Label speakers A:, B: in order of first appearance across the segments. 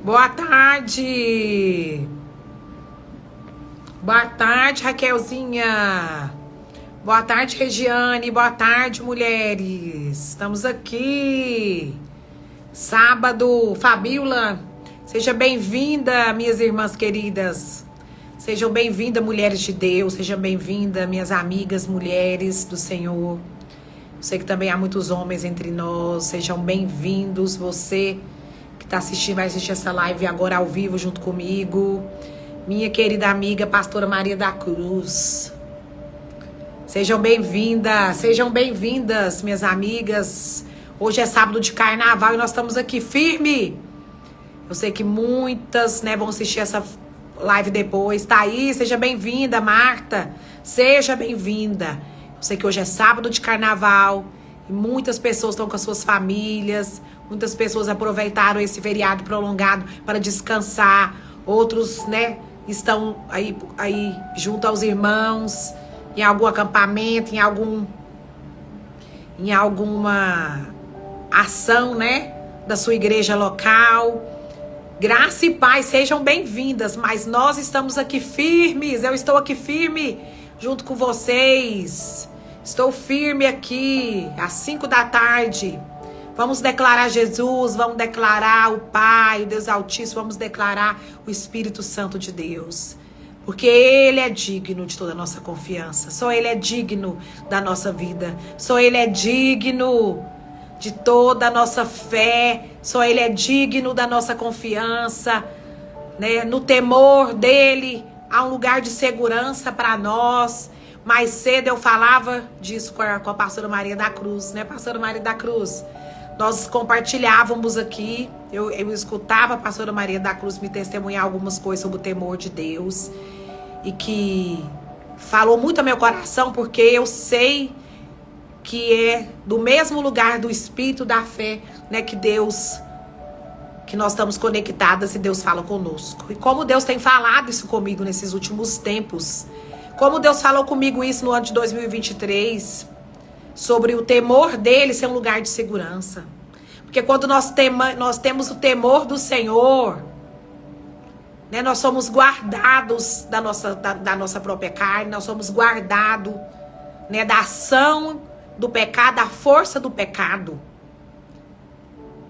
A: Boa tarde. Boa tarde, Raquelzinha. Boa tarde, Regiane. Boa tarde, mulheres. Estamos aqui. Sábado. Fabiola, seja bem-vinda, minhas irmãs queridas. Sejam bem-vindas, mulheres de Deus. Sejam bem-vindas, minhas amigas, mulheres do Senhor. Eu sei que também há muitos homens entre nós. Sejam bem-vindos. Você que está assistindo, vai assistir essa live agora ao vivo junto comigo. Minha querida amiga, pastora Maria da Cruz. Sejam bem-vindas, minhas amigas. Hoje é sábado de carnaval e nós estamos aqui firme. Eu sei que muitas, vão assistir essa live depois. Tá aí, seja bem-vinda, Marta. Seja bem-vinda. Eu sei que hoje é sábado de carnaval e muitas pessoas estão com as suas famílias. Muitas pessoas aproveitaram esse feriado prolongado para descansar. Outros, estão aí junto aos irmãos, em algum acampamento, em alguma ação, da sua igreja local. Graça e paz, sejam bem-vindas, mas nós estamos aqui firmes. Eu estou aqui firme junto com vocês. Estou firme aqui às 5 da tarde. Vamos declarar Jesus, vamos declarar o Pai, o Deus Altíssimo, vamos declarar o Espírito Santo de Deus. Porque Ele é digno de toda a nossa confiança. Só Ele é digno da nossa vida. Só Ele é digno de toda a nossa fé. Só Ele é digno da nossa confiança. No temor dEle, há um lugar de segurança para nós. Mais cedo eu falava disso com a pastora Maria da Cruz, pastora Maria da Cruz? Nós compartilhávamos aqui, eu escutava a pastora Maria da Cruz me testemunhar algumas coisas sobre o temor de Deus. E que falou muito ao meu coração, porque eu sei que é do mesmo lugar do Espírito da fé, que nós estamos conectadas e Deus fala conosco. E como Deus tem falado isso comigo nesses últimos tempos. Como Deus falou comigo isso no ano de 2023. Sobre o temor dele ser um lugar de segurança. Porque quando nós temos o temor do Senhor, nós somos guardados da nossa própria carne, nós somos guardados da ação do pecado, da força do pecado.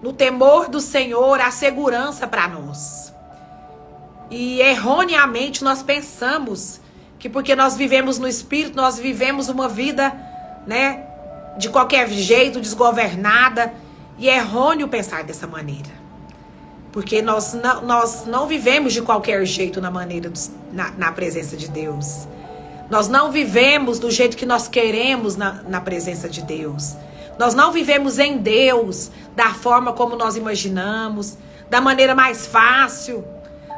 A: No temor do Senhor, há segurança para nós. E erroneamente nós pensamos que porque nós vivemos no Espírito, nós vivemos uma vida, de qualquer jeito, desgovernada. E é errôneo pensar dessa maneira. Porque nós não vivemos de qualquer jeito na presença de Deus. Nós não vivemos do jeito que nós queremos na presença de Deus. Nós não vivemos em Deus da forma como nós imaginamos, da maneira mais fácil.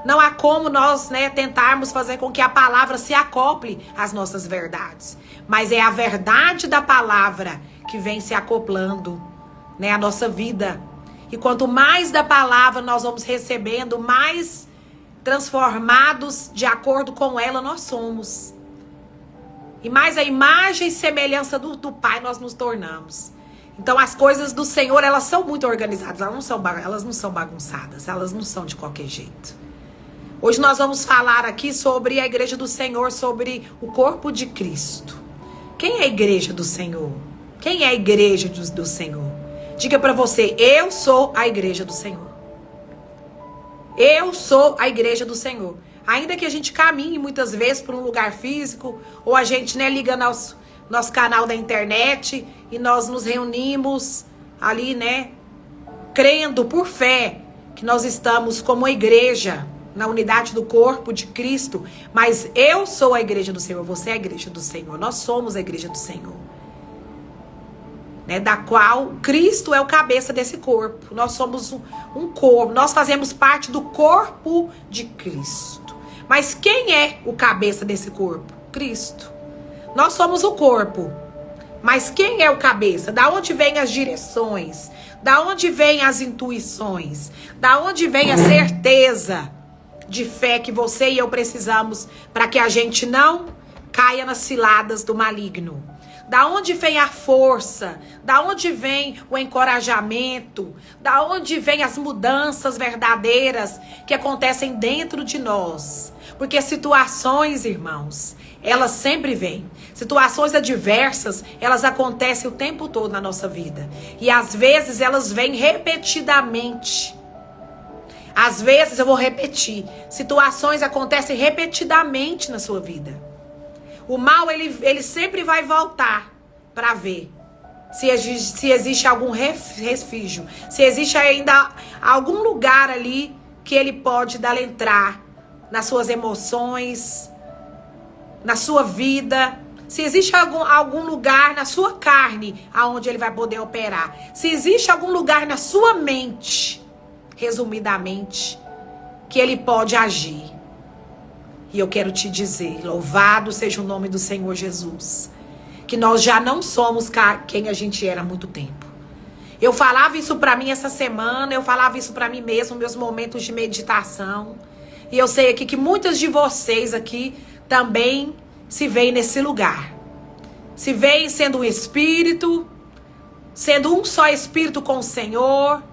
A: Não há como nós tentarmos fazer com que a palavra se acople às nossas verdades. Mas é a verdade da palavra que vem se acoplando à nossa vida. E quanto mais da palavra nós vamos recebendo, mais transformados de acordo com ela nós somos. E mais a imagem e semelhança do Pai nós nos tornamos. Então as coisas do Senhor, elas são muito organizadas, elas não são bagunçadas, elas não são de qualquer jeito. Hoje nós vamos falar aqui sobre a igreja do Senhor, sobre o corpo de Cristo. Quem é a igreja do Senhor? Quem é a igreja do Senhor? Diga para você, eu sou a igreja do Senhor. Eu sou a igreja do Senhor. Ainda que a gente caminhe muitas vezes por um lugar físico, ou a gente liga nosso canal da internet e nós nos reunimos ali, crendo por fé que nós estamos como a igreja, na unidade do corpo de Cristo. Mas eu sou a igreja do Senhor, você é a igreja do Senhor, nós somos a igreja do Senhor. Da qual Cristo é o cabeça desse corpo. Nós somos um corpo, nós fazemos parte do corpo de Cristo. Mas quem é o cabeça desse corpo? Cristo. Nós somos o corpo. Mas quem é o cabeça? Da onde vêm as direções? Da onde vêm as intuições? Da onde vem a certeza de fé que você e eu precisamos para que a gente não caia nas ciladas do maligno? Da onde vem a força? Da onde vem o encorajamento? Da onde vem as mudanças verdadeiras que acontecem dentro de nós? Porque situações, irmãos, elas sempre vêm. Situações adversas, elas acontecem o tempo todo na nossa vida. E às vezes elas vêm repetidamente. Às vezes, eu vou repetir, situações acontecem repetidamente na sua vida. O mal, ele sempre vai voltar para ver se existe algum refúgio, se existe ainda algum lugar ali que ele pode dar entrar nas suas emoções, na sua vida. Se existe algum lugar na sua carne aonde ele vai poder operar. Se existe algum lugar na sua mente, resumidamente, que ele pode agir. E eu quero te dizer, louvado seja o nome do Senhor Jesus, que nós já não somos quem a gente era há muito tempo. Eu falava isso pra mim essa semana, eu falava isso pra mim mesmo, meus momentos de meditação. E eu sei aqui que muitas de vocês aqui também se veem nesse lugar. Se veem sendo um espírito, sendo um só espírito com o Senhor.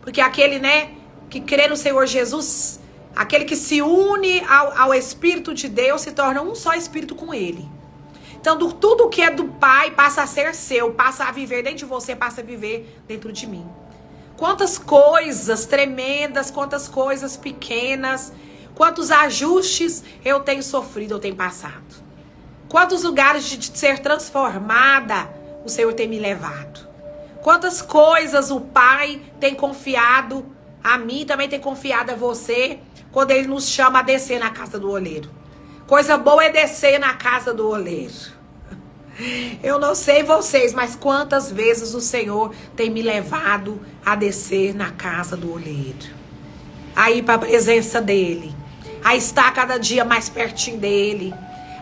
A: Porque aquele, né, que crê no Senhor Jesus, aquele que se une ao Espírito de Deus, se torna um só Espírito com Ele. Então, tudo que é do Pai passa a ser seu, passa a viver dentro de você, passa a viver dentro de mim. Quantas coisas tremendas, quantas coisas pequenas, quantos ajustes eu tenho sofrido, eu tenho passado. Quantos lugares de ser transformada o Senhor tem me levado. Quantas coisas o Pai tem confiado a mim, também tem confiado a você, quando Ele nos chama a descer na casa do oleiro. Coisa boa é descer na casa do oleiro. Eu não sei vocês, mas quantas vezes o Senhor tem me levado a descer na casa do oleiro. A ir para a presença dEle. A estar cada dia mais pertinho dEle.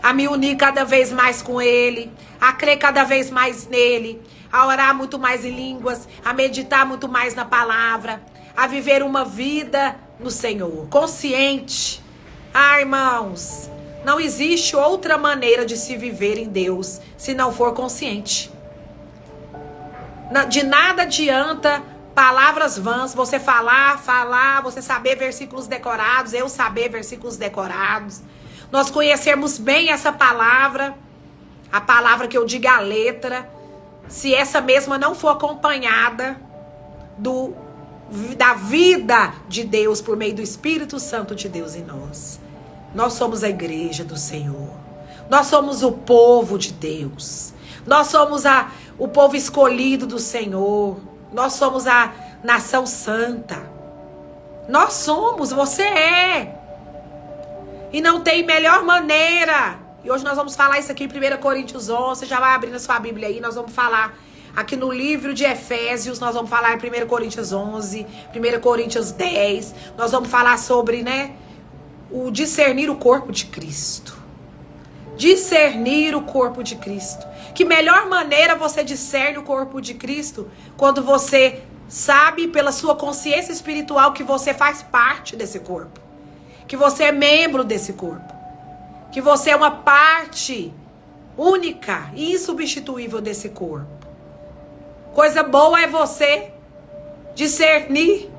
A: A me unir cada vez mais com Ele. A crer cada vez mais nele. A orar muito mais em línguas. A meditar muito mais na palavra. A viver uma vida no Senhor. Consciente. Ah, irmãos, não existe outra maneira de se viver em Deus se não for consciente. De nada adianta palavras vãs, você falar, você saber versículos decorados, eu saber versículos decorados. Nós conhecermos bem essa palavra, a palavra que eu digo a letra, se essa mesma não for acompanhada da vida de Deus por meio do Espírito Santo de Deus em nós. Nós somos a igreja do Senhor. Nós somos o povo de Deus. Nós somos o povo escolhido do Senhor. Nós somos a nação santa. Nós somos, você é. E não tem melhor maneira. E hoje nós vamos falar isso aqui em 1 Coríntios 11. Você já vai abrindo a sua Bíblia aí. Nós vamos falar aqui no livro de Efésios. Nós vamos falar em 1 Coríntios 11, 1 Coríntios 10. Nós vamos falar sobre, né, o discernir o corpo de Cristo. Discernir o corpo de Cristo. Que melhor maneira você discerne o corpo de Cristo quando você sabe pela sua consciência espiritual que você faz parte desse corpo. Que você é membro desse corpo. Que você é uma parte única e insubstituível desse corpo. Coisa boa é você discernir,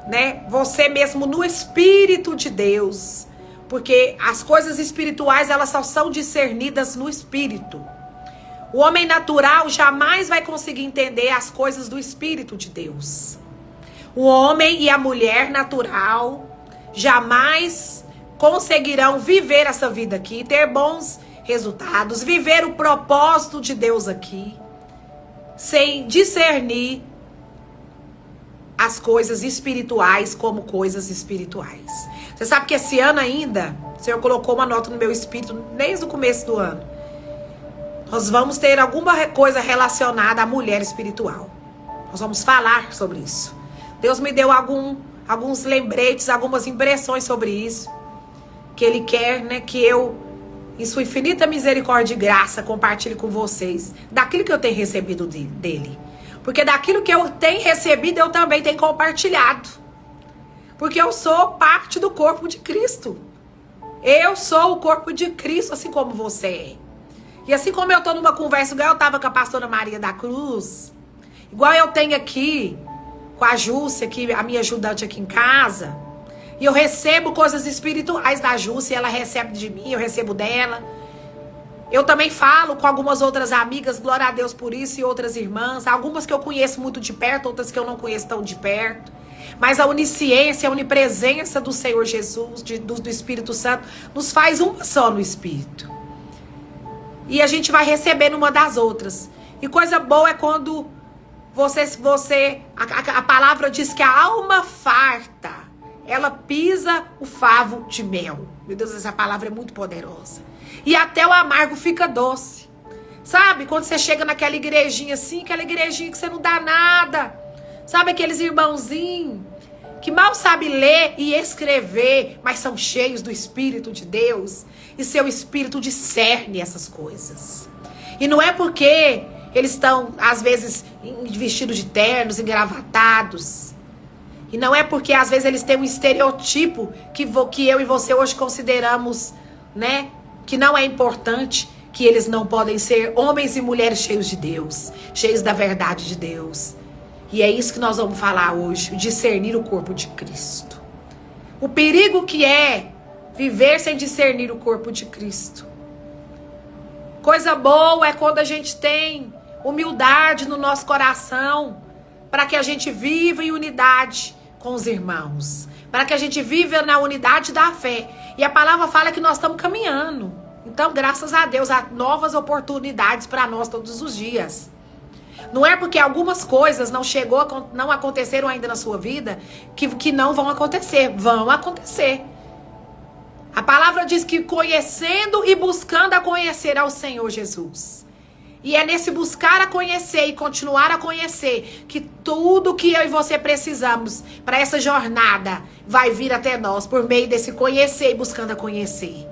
A: né? Você mesmo no Espírito de Deus. Porque as coisas espirituais, elas só são discernidas no Espírito. O homem natural jamais vai conseguir entender as coisas do Espírito de Deus. O homem e a mulher natural jamais conseguirão viver essa vida aqui, ter bons resultados, viver o propósito de Deus aqui, sem discernir as coisas espirituais como coisas espirituais. Você sabe que esse ano ainda, o Senhor colocou uma nota no meu espírito desde o começo do ano. Nós vamos ter alguma coisa relacionada à mulher espiritual. Nós vamos falar sobre isso. Deus me deu alguns lembretes, algumas impressões sobre isso. Que Ele quer, né, que eu, em sua infinita misericórdia e graça, compartilhe com vocês daquilo que eu tenho recebido dele. Porque daquilo que eu tenho recebido, eu também tenho compartilhado. Porque eu sou parte do corpo de Cristo. Eu sou o corpo de Cristo, assim como você é. E assim como eu tô numa conversa, igual eu tava com a pastora Maria da Cruz, igual eu tenho aqui com a Júcia, que a minha ajudante aqui em casa, e eu recebo coisas espirituais da Júcia, e ela recebe de mim, eu recebo dela. Eu também falo com algumas outras amigas, glória a Deus por isso, e outras irmãs, algumas que eu conheço muito de perto, outras que eu não conheço tão de perto. Mas a onisciência, a onipresença do Senhor Jesus, do Espírito Santo, nos faz uma só no Espírito. E a gente vai recebendo uma das outras. E coisa boa é quando a palavra diz que a alma farta, ela pisa o favo de mel. Meu Deus, essa palavra é muito poderosa. E até o amargo fica doce. Sabe, quando você chega naquela igrejinha assim, aquela igrejinha que você não dá nada. Sabe aqueles irmãozinhos que mal sabem ler e escrever, mas são cheios do Espírito de Deus. E seu Espírito discerne essas coisas. E não é porque eles estão, às vezes, vestidos de ternos, engravatados. E não é porque, às vezes, eles têm um estereotipo que eu e você hoje consideramos, né, que não é importante, que eles não podem ser homens e mulheres cheios de Deus, cheios da verdade de Deus. E é isso que nós vamos falar hoje, discernir o corpo de Cristo. O perigo que é viver sem discernir o corpo de Cristo. Coisa boa é quando a gente tem humildade no nosso coração, para que a gente viva em unidade com os irmãos, para que a gente viva na unidade da fé. E a palavra fala que nós estamos caminhando. Então, graças a Deus, há novas oportunidades para nós todos os dias. Não é porque algumas coisas não aconteceram ainda na sua vida que não vão acontecer. Vão acontecer. A palavra diz que conhecendo e buscando a conhecer ao Senhor Jesus. E é nesse buscar a conhecer e continuar a conhecer que tudo que eu e você precisamos para essa jornada vai vir até nós por meio desse conhecer e buscando a conhecer.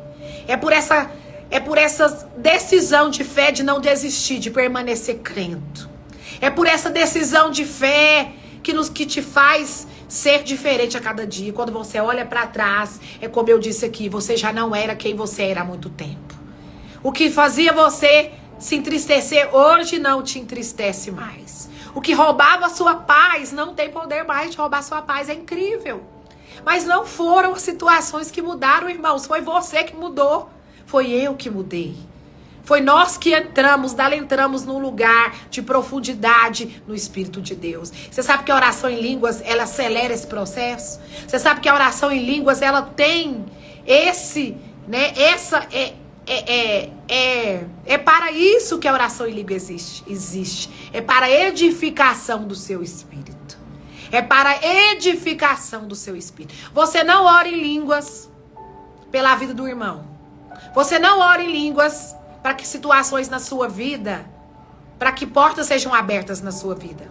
A: É por essa decisão de fé de não desistir, de permanecer crendo. É por essa decisão de fé que te faz ser diferente a cada dia. Quando você olha para trás, é como eu disse aqui, você já não era quem você era há muito tempo. O que fazia você se entristecer, hoje não te entristece mais. O que roubava a sua paz, não tem poder mais de roubar a sua paz, é incrível. Mas não foram as situações que mudaram, irmãos, foi você que mudou, foi eu que mudei. Foi nós que entramos num lugar de profundidade no Espírito de Deus. Você sabe que a oração em línguas, ela acelera esse processo? Você sabe que a oração em línguas, ela tem é para isso que a oração em língua existe. É para a edificação do seu espírito. É para a edificação do seu espírito. Você não ora em línguas pela vida do irmão. Você não ora em línguas para que situações na sua vida, para que portas sejam abertas na sua vida.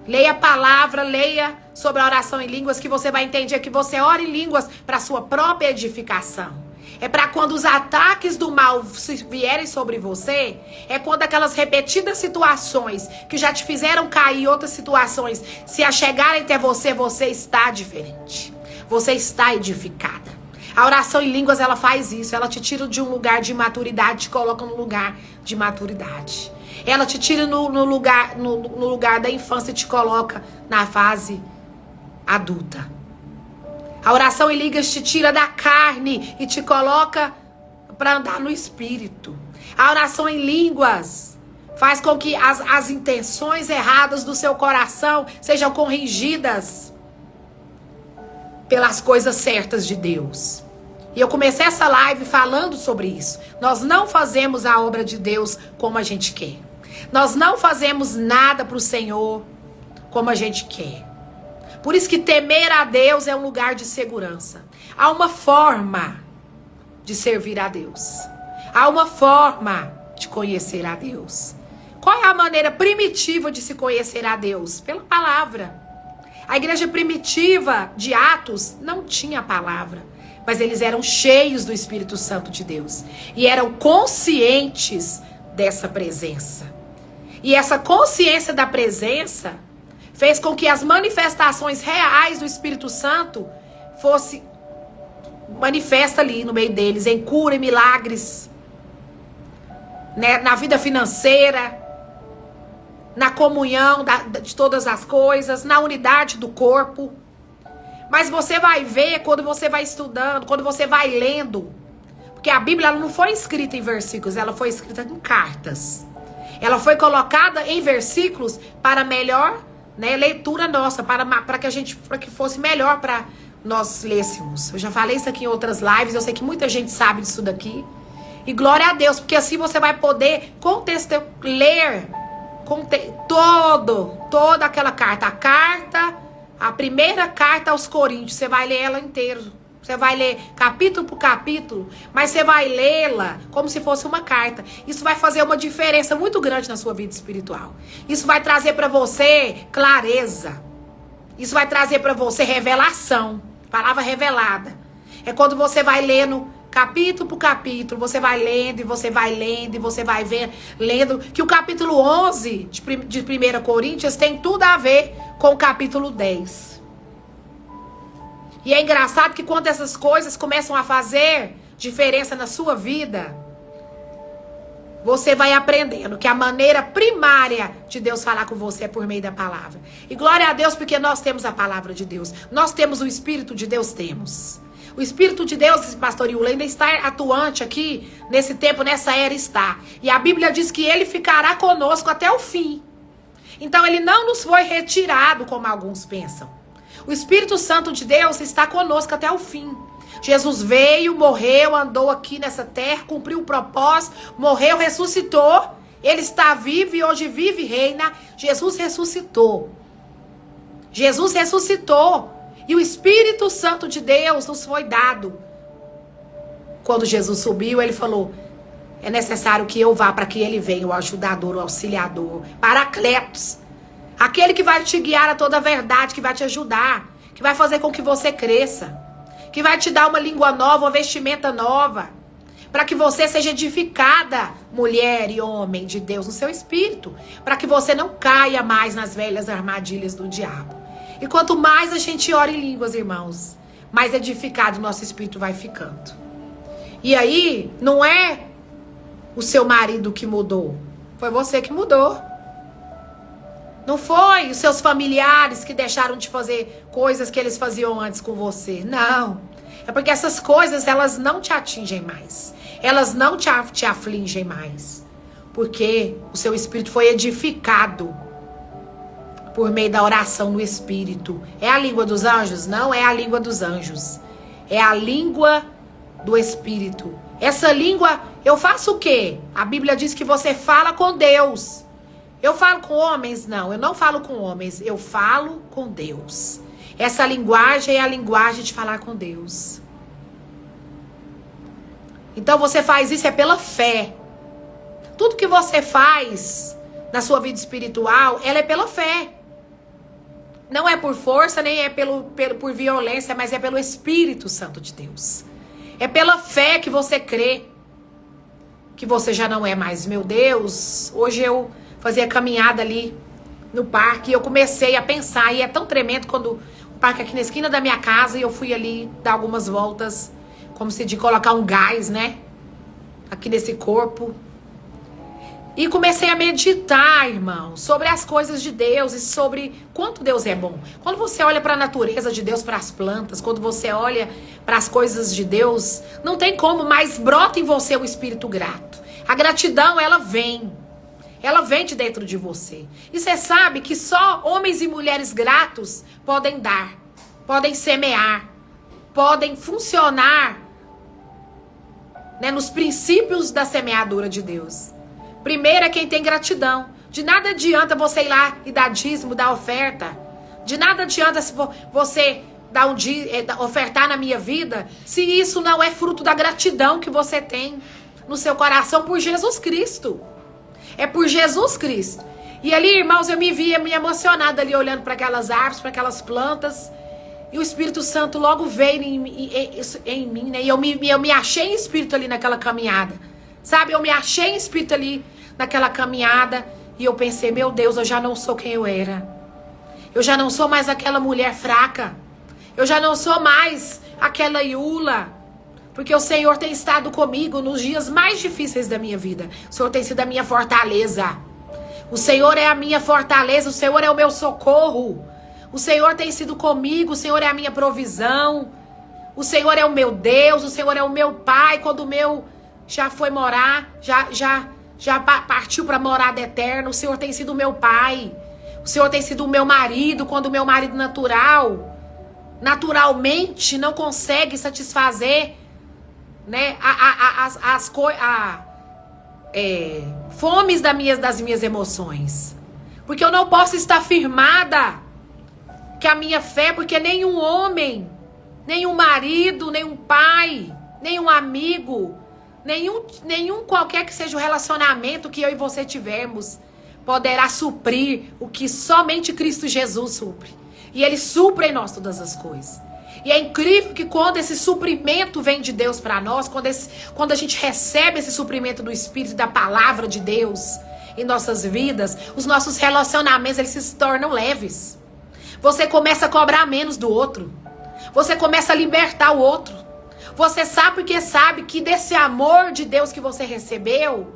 A: Leia a palavra, leia sobre a oração em línguas, que você vai entender que você ora em línguas para a sua própria edificação. É para quando os ataques do mal vierem sobre você, é quando aquelas repetidas situações que já te fizeram cair em outras situações, se achegarem até você, você está diferente. Você está edificada. A oração em línguas, ela faz isso. Ela te tira de um lugar de imaturidade, te coloca no lugar de maturidade. Ela te tira no lugar da infância e te coloca na fase adulta. A oração em línguas te tira da carne e te coloca para andar no espírito. A oração em línguas faz com que as intenções erradas do seu coração sejam corrigidas pelas coisas certas de Deus. E eu comecei essa live falando sobre isso. Nós não fazemos a obra de Deus como a gente quer. Nós não fazemos nada para o Senhor como a gente quer. Por isso que temer a Deus é um lugar de segurança. Há uma forma de servir a Deus. Há uma forma de conhecer a Deus. Qual é a maneira primitiva de se conhecer a Deus? Pela palavra. A igreja primitiva de Atos não tinha palavra, mas eles eram cheios do Espírito Santo de Deus e eram conscientes dessa presença. E essa consciência da presença fez com que as manifestações reais do Espírito Santo fosse manifesta ali no meio deles, em cura e milagres. né, na vida financeira, na comunhão de todas as coisas, na unidade do corpo. Mas você vai ver quando você vai estudando, quando você vai lendo. Porque a Bíblia ela não foi escrita em versículos, ela foi escrita em cartas. Ela foi colocada em versículos para melhor, né, leitura nossa, para que fosse melhor para nós lêssemos. Eu já falei isso aqui em outras lives, eu sei que muita gente sabe disso daqui. E glória a Deus, porque assim você vai poder ler toda aquela carta. A primeira carta aos Coríntios, você vai ler ela inteira. Você vai ler capítulo por capítulo, mas você vai lê-la como se fosse uma carta. Isso vai fazer uma diferença muito grande na sua vida espiritual. Isso vai trazer para você clareza. Isso vai trazer para você revelação. Palavra revelada. É quando você vai lendo capítulo por capítulo, você vai lendo e você vai lendo e você vai lendo que o capítulo 11 de 1 Coríntios tem tudo a ver com o capítulo 10. E é engraçado que quando essas coisas começam a fazer diferença na sua vida, você vai aprendendo que a maneira primária de Deus falar com você é por meio da palavra. E glória a Deus porque nós temos a palavra de Deus. Nós temos o Espírito de Deus, temos. O Espírito de Deus, pastor Yula, ainda está atuante aqui, nesse tempo, nessa era está. E a Bíblia diz que ele ficará conosco até o fim. Então ele não nos foi retirado, como alguns pensam. O Espírito Santo de Deus está conosco até o fim. Jesus veio, morreu, andou aqui nessa terra, cumpriu o propósito, morreu, ressuscitou. Ele está vivo e hoje vive e reina. Jesus ressuscitou. Jesus ressuscitou. E o Espírito Santo de Deus nos foi dado. Quando Jesus subiu, ele falou: é necessário que eu vá para que ele venha, o ajudador, o auxiliador, Paracletos. Aquele que vai te guiar a toda a verdade, que vai te ajudar, que vai fazer com que você cresça, que vai te dar uma língua nova, uma vestimenta nova, para que você seja edificada, mulher e homem de Deus, no seu espírito, para que você não caia mais nas velhas armadilhas do diabo. E quanto mais a gente ora em línguas, irmãos, mais edificado o nosso espírito vai ficando. E aí, não é o seu marido que mudou, foi você que mudou. Não foi os seus familiares que deixaram de fazer coisas que eles faziam antes com você. Não. É porque essas coisas, elas não te atingem mais. Elas não te afligem mais. Porque o seu espírito foi edificado por meio da oração no espírito. É a língua dos anjos? Não é a língua dos anjos. É a língua do espírito. Essa língua, eu faço o quê? A Bíblia diz que você fala com Deus. Eu falo com homens? Não, eu não falo com homens. Eu falo com Deus. Essa linguagem é a linguagem de falar com Deus. Então você faz isso é pela fé. Tudo que você faz na sua vida espiritual, ela é pela fé. Não é por força, nem é por violência, mas é pelo Espírito Santo de Deus. É pela fé que você crê que você já não é mais. Meu Deus, hoje eu fazia caminhada ali no parque e eu comecei a pensar, e é tão tremendo quando o parque é aqui na esquina da minha casa e eu fui ali dar algumas voltas, como se de colocar um gás, né? Aqui nesse corpo. E comecei a meditar, irmão, sobre as coisas de Deus e sobre quanto Deus é bom. Quando você olha para a natureza de Deus, para as plantas, quando você olha para as coisas de Deus, não tem como, mas brota em você o espírito grato. A gratidão, ela vem. Ela vem de dentro de você. E você sabe que só homens e mulheres gratos podem dar, podem semear, podem funcionar, né, nos princípios da semeadura de Deus. Primeiro é quem tem gratidão. De nada adianta você ir lá e dar dízimo, dar oferta. De nada adianta se você dar ofertar na minha vida, se isso não é fruto da gratidão que você tem no seu coração por Jesus Cristo. É por Jesus Cristo. E ali, irmãos, eu me via me emocionada ali olhando para aquelas árvores, para aquelas plantas. E o Espírito Santo logo veio em mim, né? E eu me achei em espírito ali naquela caminhada. Sabe, eu me achei em espírito ali naquela caminhada. E eu pensei, meu Deus, eu já não sou quem eu era. Eu já não sou mais aquela mulher fraca. Eu já não sou mais aquela Yula. Porque o Senhor tem estado comigo nos dias mais difíceis da minha vida. O Senhor tem sido a minha fortaleza. O Senhor é a minha fortaleza, o Senhor é o meu socorro. O Senhor tem sido comigo, o Senhor é a minha provisão. O Senhor é o meu Deus, o Senhor é o meu Pai. Quando o meu já foi morar, já partiu para morada eterna, o Senhor tem sido o meu Pai. O Senhor tem sido o meu marido, quando o meu marido naturalmente não consegue satisfazer, né, fomes das minhas emoções. Porque eu não posso estar firmada que a minha fé, porque nenhum homem, nenhum marido, nenhum pai, nenhum amigo, nenhum qualquer que seja o relacionamento que eu e você tivermos, poderá suprir o que somente Cristo Jesus supre. E Ele supre em nós todas as coisas. E é incrível que quando esse suprimento vem de Deus para nós, quando a gente recebe esse suprimento do Espírito, da palavra de Deus em nossas vidas, os nossos relacionamentos eles se tornam leves. Você começa a cobrar menos do outro. Você começa a libertar o outro. Você sabe porque sabe que desse amor de Deus que você recebeu,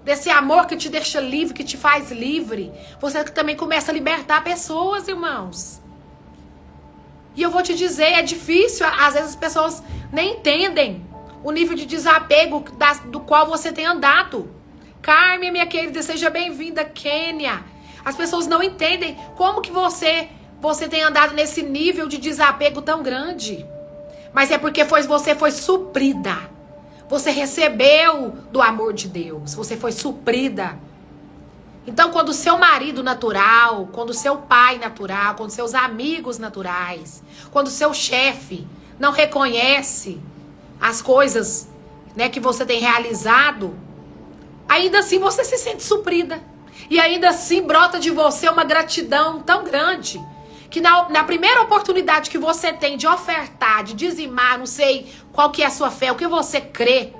A: desse amor que te deixa livre, que te faz livre, você também começa a libertar pessoas, irmãos. E eu vou te dizer, é difícil, às vezes as pessoas nem entendem o nível de desapego do qual você tem andado. Carmen, minha querida, seja bem-vinda, Kênia. As pessoas não entendem como que você tem andado nesse nível de desapego tão grande. Mas é porque você foi suprida. Você recebeu do amor de Deus. Você foi suprida. Então, quando o seu marido natural, quando o seu pai natural, quando seus amigos naturais, quando o seu chefe não reconhece as coisas, né, que você tem realizado, ainda assim você se sente suprida. E ainda assim brota de você uma gratidão tão grande que na primeira oportunidade que você tem de ofertar, de dizimar, não sei qual que é a sua fé, o que você crê,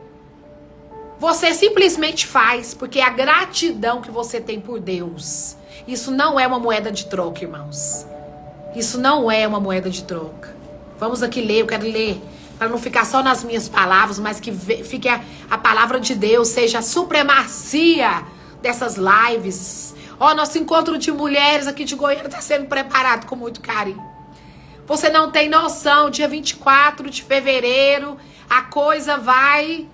A: você simplesmente faz, porque é a gratidão que você tem por Deus. Isso não é uma moeda de troca, irmãos. Isso não é uma moeda de troca. Vamos aqui ler, eu quero ler, para não ficar só nas minhas palavras, mas que fique a palavra de Deus, seja a supremacia dessas lives. Ó, nosso encontro de mulheres aqui de Goiânia está sendo preparado com muito carinho. Você não tem noção, dia 24 de fevereiro, a coisa vai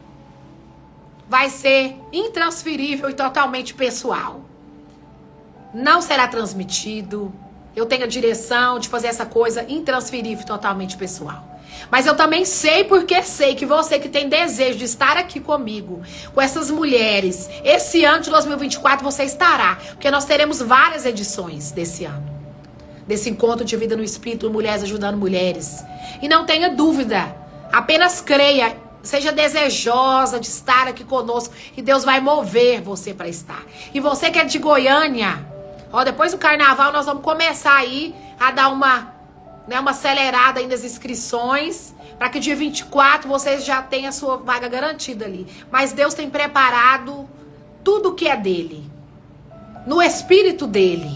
A: ser intransferível e totalmente pessoal. Não será transmitido. Eu tenho a direção de fazer essa coisa intransferível e totalmente pessoal. Mas eu também sei, porque sei que você que tem desejo de estar aqui comigo, com essas mulheres, esse ano de 2024 você estará. Porque nós teremos várias edições desse ano. Desse encontro de vida no Espírito, Mulheres Ajudando Mulheres. E não tenha dúvida, apenas creia, seja desejosa de estar aqui conosco, e Deus vai mover você para estar. E você que é de Goiânia, ó, depois do carnaval nós vamos começar aí a dar uma acelerada aí nas inscrições, para que dia 24 você já tenha a sua vaga garantida ali. Mas Deus tem preparado tudo que é dele, no Espírito dele.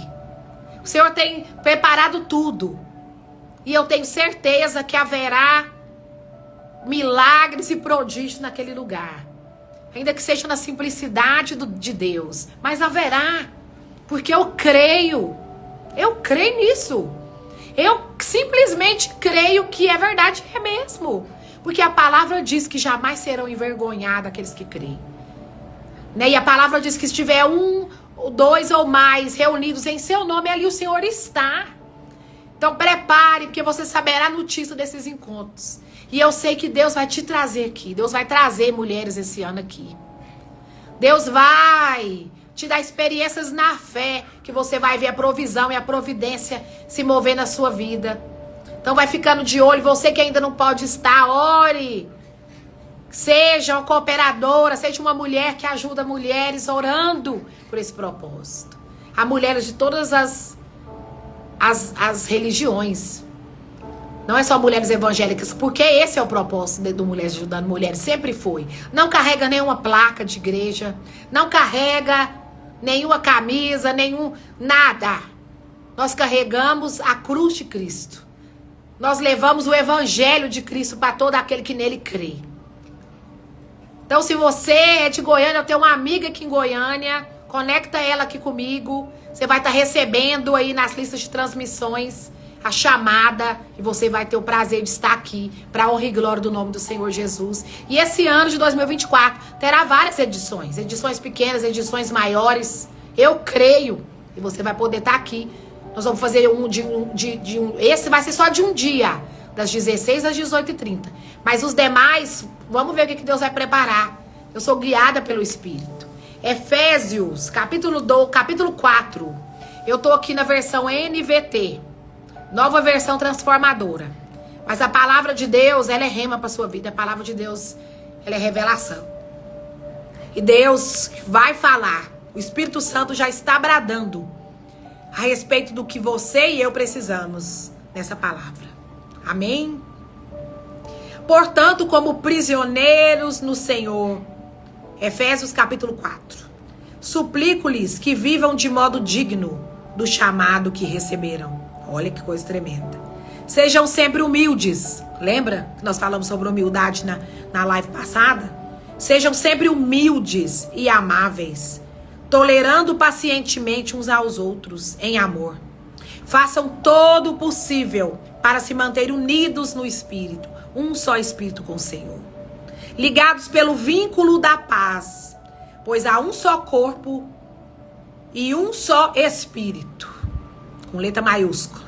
A: O Senhor tem preparado tudo. E eu tenho certeza que haverá milagres e prodígios naquele lugar. Ainda que seja na simplicidade de Deus. Mas haverá. Porque eu creio. Eu creio nisso. Eu simplesmente creio que é verdade, é mesmo. Porque a palavra diz que jamais serão envergonhados aqueles que creem. Né? E a palavra diz que se tiver um, dois ou mais reunidos em seu nome, ali o Senhor está. Então prepare, porque você saberá a notícia desses encontros. E eu sei que Deus vai te trazer aqui. Deus vai trazer mulheres esse ano aqui. Deus vai te dar experiências na fé, que você vai ver a provisão e a providência se mover na sua vida. Então vai ficando de olho. Você que ainda não pode estar, ore. Seja uma cooperadora, seja uma mulher que ajuda mulheres orando por esse propósito. Há mulheres de todas as religiões. Não é só mulheres evangélicas, porque esse é o propósito do Mulheres Ajudando Mulheres, sempre foi. Não carrega nenhuma placa de igreja, não carrega nenhuma camisa, nada. Nós carregamos a cruz de Cristo. Nós levamos o evangelho de Cristo para todo aquele que nele crê. Então, se você é de Goiânia, eu tenho uma amiga aqui em Goiânia, conecta ela aqui comigo. Você vai estar recebendo aí nas listas de transmissões a chamada e você vai ter o prazer de estar aqui para a honra e glória do nome do Senhor Jesus. E esse ano de 2024 terá várias edições pequenas, edições maiores. Eu creio e você vai poder estar aqui. Nós vamos fazer esse vai ser só de um dia, das 16 às 18h30. Mas os demais, vamos ver o que Deus vai preparar. Eu sou guiada pelo Espírito. Efésios, capítulo 4. Eu tô aqui na versão NVT, nova versão transformadora. Mas a palavra de Deus, ela é rema para sua vida. A palavra de Deus, ela é revelação. E Deus vai falar. O Espírito Santo já está bradando a respeito do que você e eu precisamos nessa palavra. Amém? Portanto, como prisioneiros no Senhor, Efésios capítulo 4, suplico-lhes que vivam de modo digno do chamado que receberam. Olha que coisa tremenda. Sejam sempre humildes. Lembra que nós falamos sobre humildade na live passada? Sejam sempre humildes e amáveis, tolerando pacientemente uns aos outros em amor. Façam todo o possível para se manter unidos no Espírito, um só Espírito com o Senhor. Ligados pelo vínculo da paz, pois há um só corpo e um só Espírito, com letra maiúscula.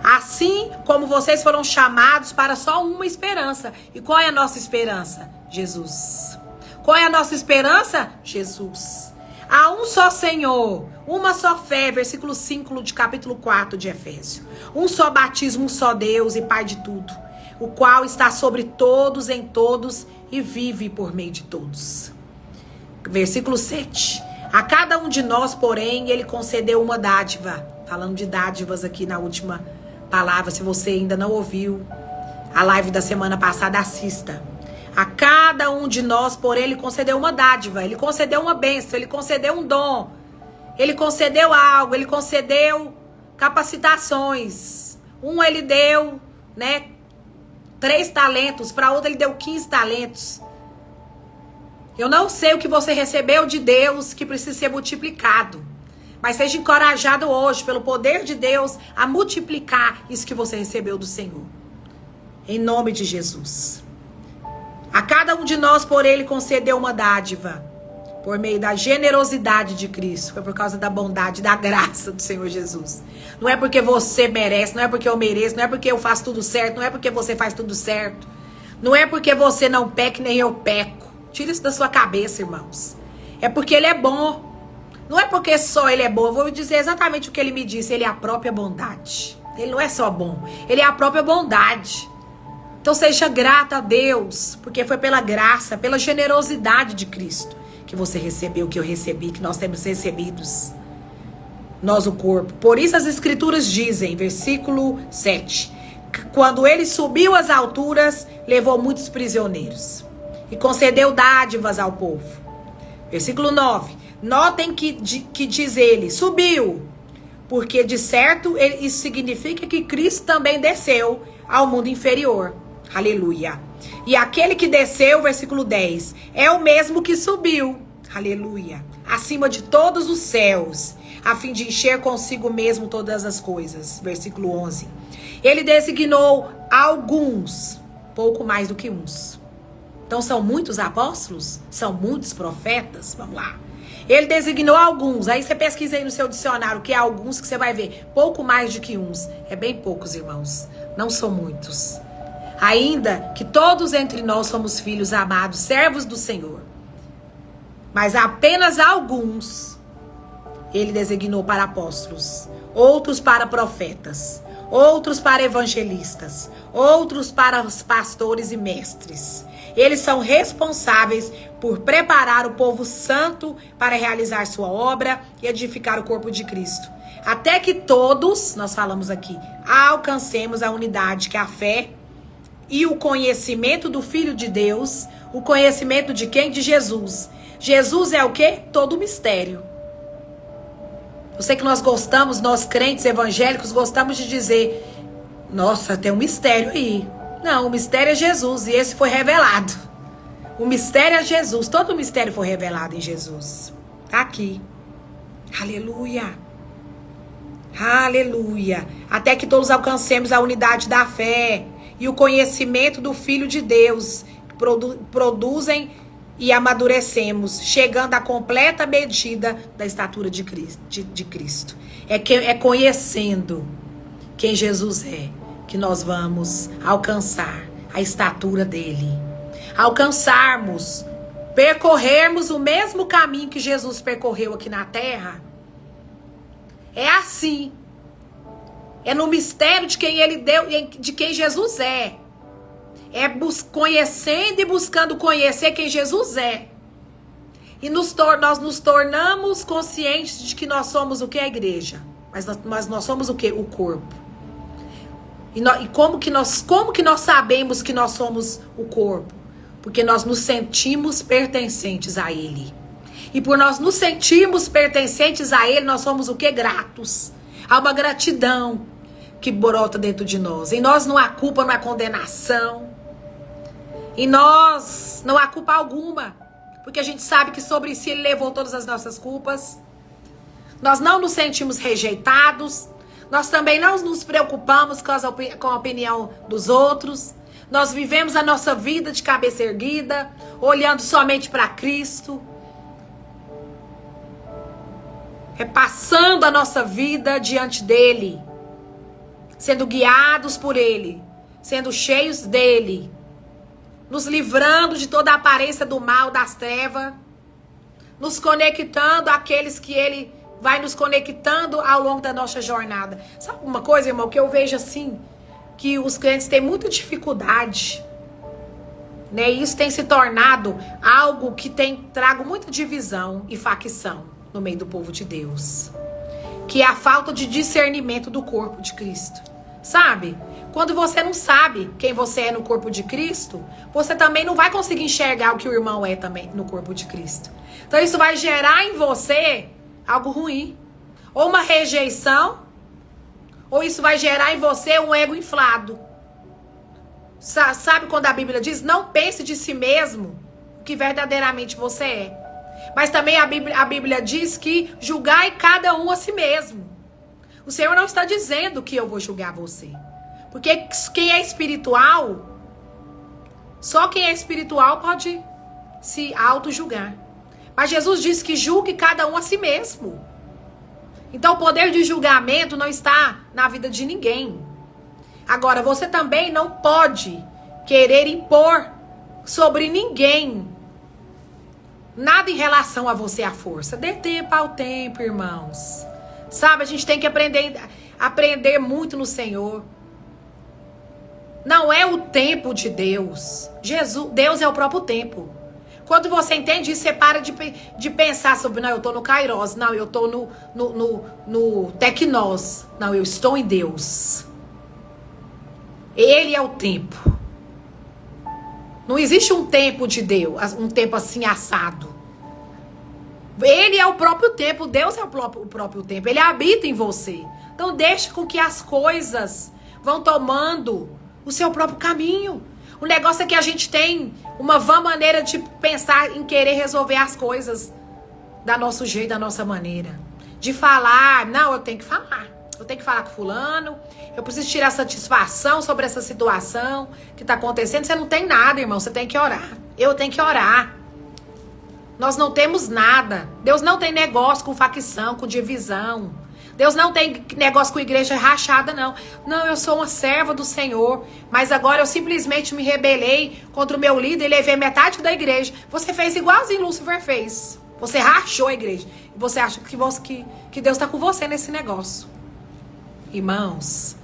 A: Assim como vocês foram chamados para só uma esperança. E qual é a nossa esperança? Jesus. Qual é a nossa esperança? Jesus. Há um só Senhor, uma só fé, versículo 5 de capítulo 4 de Efésios. Um só batismo, um só Deus e Pai de tudo, o qual está sobre todos, em todos e vive por meio de todos. Versículo 7. A cada um de nós, porém, ele concedeu uma dádiva. Falando de dádivas aqui na última palavra, se você ainda não ouviu a live da semana passada, assista. A cada um de nós, porém, ele concedeu uma dádiva, ele concedeu uma bênção, ele concedeu um dom, ele concedeu algo, ele concedeu capacitações. Um ele deu, 3 talentos, para outro ele deu 15 talentos. Eu não sei o que você recebeu de Deus que precisa ser multiplicado, mas seja encorajado hoje pelo poder de Deus a multiplicar isso que você recebeu do Senhor. Em nome de Jesus. A cada um de nós, por ele, concedeu uma dádiva, por meio da generosidade de Cristo. Foi por causa da bondade, da graça do Senhor Jesus. Não é porque você merece, não é porque eu mereço, não é porque eu faço tudo certo, não é porque você faz tudo certo. Não é porque você não peca, nem eu peco. Tira isso da sua cabeça, irmãos. É porque ele é bom. Não é porque só ele é bom. Eu vou dizer exatamente o que ele me disse. Ele é a própria bondade. Ele não é só bom. Ele é a própria bondade. Então seja grata a Deus, porque foi pela graça, pela generosidade de Cristo que você recebeu, que eu recebi, que nós temos recebidos. Nós, o corpo. Por isso as escrituras dizem, versículo 7, que quando ele subiu às alturas, levou muitos prisioneiros e concedeu dádivas ao povo. Versículo 9, notem que diz ele, subiu, porque de certo isso significa que Cristo também desceu ao mundo inferior. Aleluia. E aquele que desceu, versículo 10, é o mesmo que subiu. Aleluia. Acima de todos os céus, a fim de encher consigo mesmo todas as coisas. Versículo 11. Ele designou alguns, pouco mais do que uns. Então são muitos apóstolos? São muitos profetas? Vamos lá. Ele designou alguns. Aí você pesquisa aí no seu dicionário o que é alguns, que você vai ver. Pouco mais do que uns. É bem poucos, irmãos. Não são muitos. Ainda que todos entre nós somos filhos amados, servos do Senhor. Mas apenas alguns ele designou para apóstolos, outros para profetas, outros para evangelistas, outros para os pastores e mestres. Eles são responsáveis por preparar o povo santo para realizar sua obra e edificar o corpo de Cristo. Até que todos, nós falamos aqui, alcancemos a unidade que é a fé e o conhecimento do Filho de Deus. O conhecimento de quem? De Jesus. Jesus é o quê? Todo mistério. Eu sei que nós gostamos, nós crentes evangélicos, gostamos de dizer, nossa, tem um mistério aí. Não, o mistério é Jesus e esse foi revelado. O mistério é Jesus. Todo o mistério foi revelado em Jesus. Tá aqui. Aleluia. Aleluia. Até que todos alcancemos a unidade da fé e o conhecimento do Filho de Deus, que produzem e amadurecemos, chegando à completa medida da estatura de Cristo. É conhecendo quem Jesus é que nós vamos alcançar a estatura dele. Alcançarmos, percorrermos o mesmo caminho que Jesus percorreu aqui na terra. É assim. É no mistério de quem ele deu, de quem Jesus é. É conhecendo e buscando conhecer quem Jesus é. E nós nos tornamos conscientes de que nós somos o que? A igreja. Mas nós somos o que? O corpo. E como que nós sabemos que nós somos o corpo? Porque nós nos sentimos pertencentes a ele. E por nós nos sentirmos pertencentes a ele, nós somos o que? Gratos. Há uma gratidão que brota dentro de nós. Em nós não há culpa, não há condenação. Em nós não há culpa alguma. Porque a gente sabe que sobre si ele levou todas as nossas culpas. Nós não nos sentimos rejeitados. Nós também não nos preocupamos com a opinião dos outros. Nós vivemos a nossa vida de cabeça erguida, olhando somente para Cristo. Repassando a nossa vida diante dele. Sendo guiados por ele. Sendo cheios dele. Nos livrando de toda a aparência do mal, das trevas. Nos conectando àqueles que ele vai nos conectando ao longo da nossa jornada. Sabe uma coisa, irmão, que eu vejo assim, que os crentes têm muita dificuldade, né? E isso tem se tornado algo que tem trago muita divisão e facção no meio do povo de Deus. Que é a falta de discernimento do corpo de Cristo. Sabe? Quando você não sabe quem você é no corpo de Cristo, você também não vai conseguir enxergar o que o irmão é também no corpo de Cristo. Então isso vai gerar em você algo ruim. Ou uma rejeição, ou isso vai gerar em você um ego inflado. Sabe quando a Bíblia diz, não pense de si mesmo o que verdadeiramente você é. Mas também a Bíblia diz que julgai cada um a si mesmo. O Senhor não está dizendo que eu vou julgar você. Porque quem é espiritual, só quem é espiritual pode se auto-julgar. Mas Jesus disse que julgue cada um a si mesmo. Então o poder de julgamento não está na vida de ninguém. Agora, você também não pode querer impor sobre ninguém nada em relação a você à força. Dê tempo ao tempo, irmãos. Sabe, a gente tem que aprender muito no Senhor. Não é o tempo de Deus. Deus é o próprio tempo. Quando você entende isso, você para de pensar sobre, não, eu estou no Kairos, não, eu estou no Tecnós. Não, eu estou em Deus. Ele é o tempo. Não existe um tempo de Deus, um tempo assim assado. Ele é o próprio tempo, Deus é o próprio tempo, ele habita em você. Então deixe com que as coisas vão tomando o seu próprio caminho. O negócio é que a gente tem uma vã maneira de pensar em querer resolver as coisas da nosso jeito, da nossa maneira. De falar, não, eu tenho que falar. Eu tenho que falar com fulano, eu preciso tirar satisfação sobre essa situação que está acontecendo. Você não tem nada, irmão, você tem que orar. Eu tenho que orar. Nós não temos nada. Deus não tem negócio com facção, com divisão. Deus não tem negócio com igreja rachada, não. Não, eu sou uma serva do Senhor, mas agora eu simplesmente me rebelei contra o meu líder e levei metade da igreja. Você fez igualzinho Lúcifer fez. Você rachou a igreja. E você acha que Deus está com você nesse negócio. Irmãos.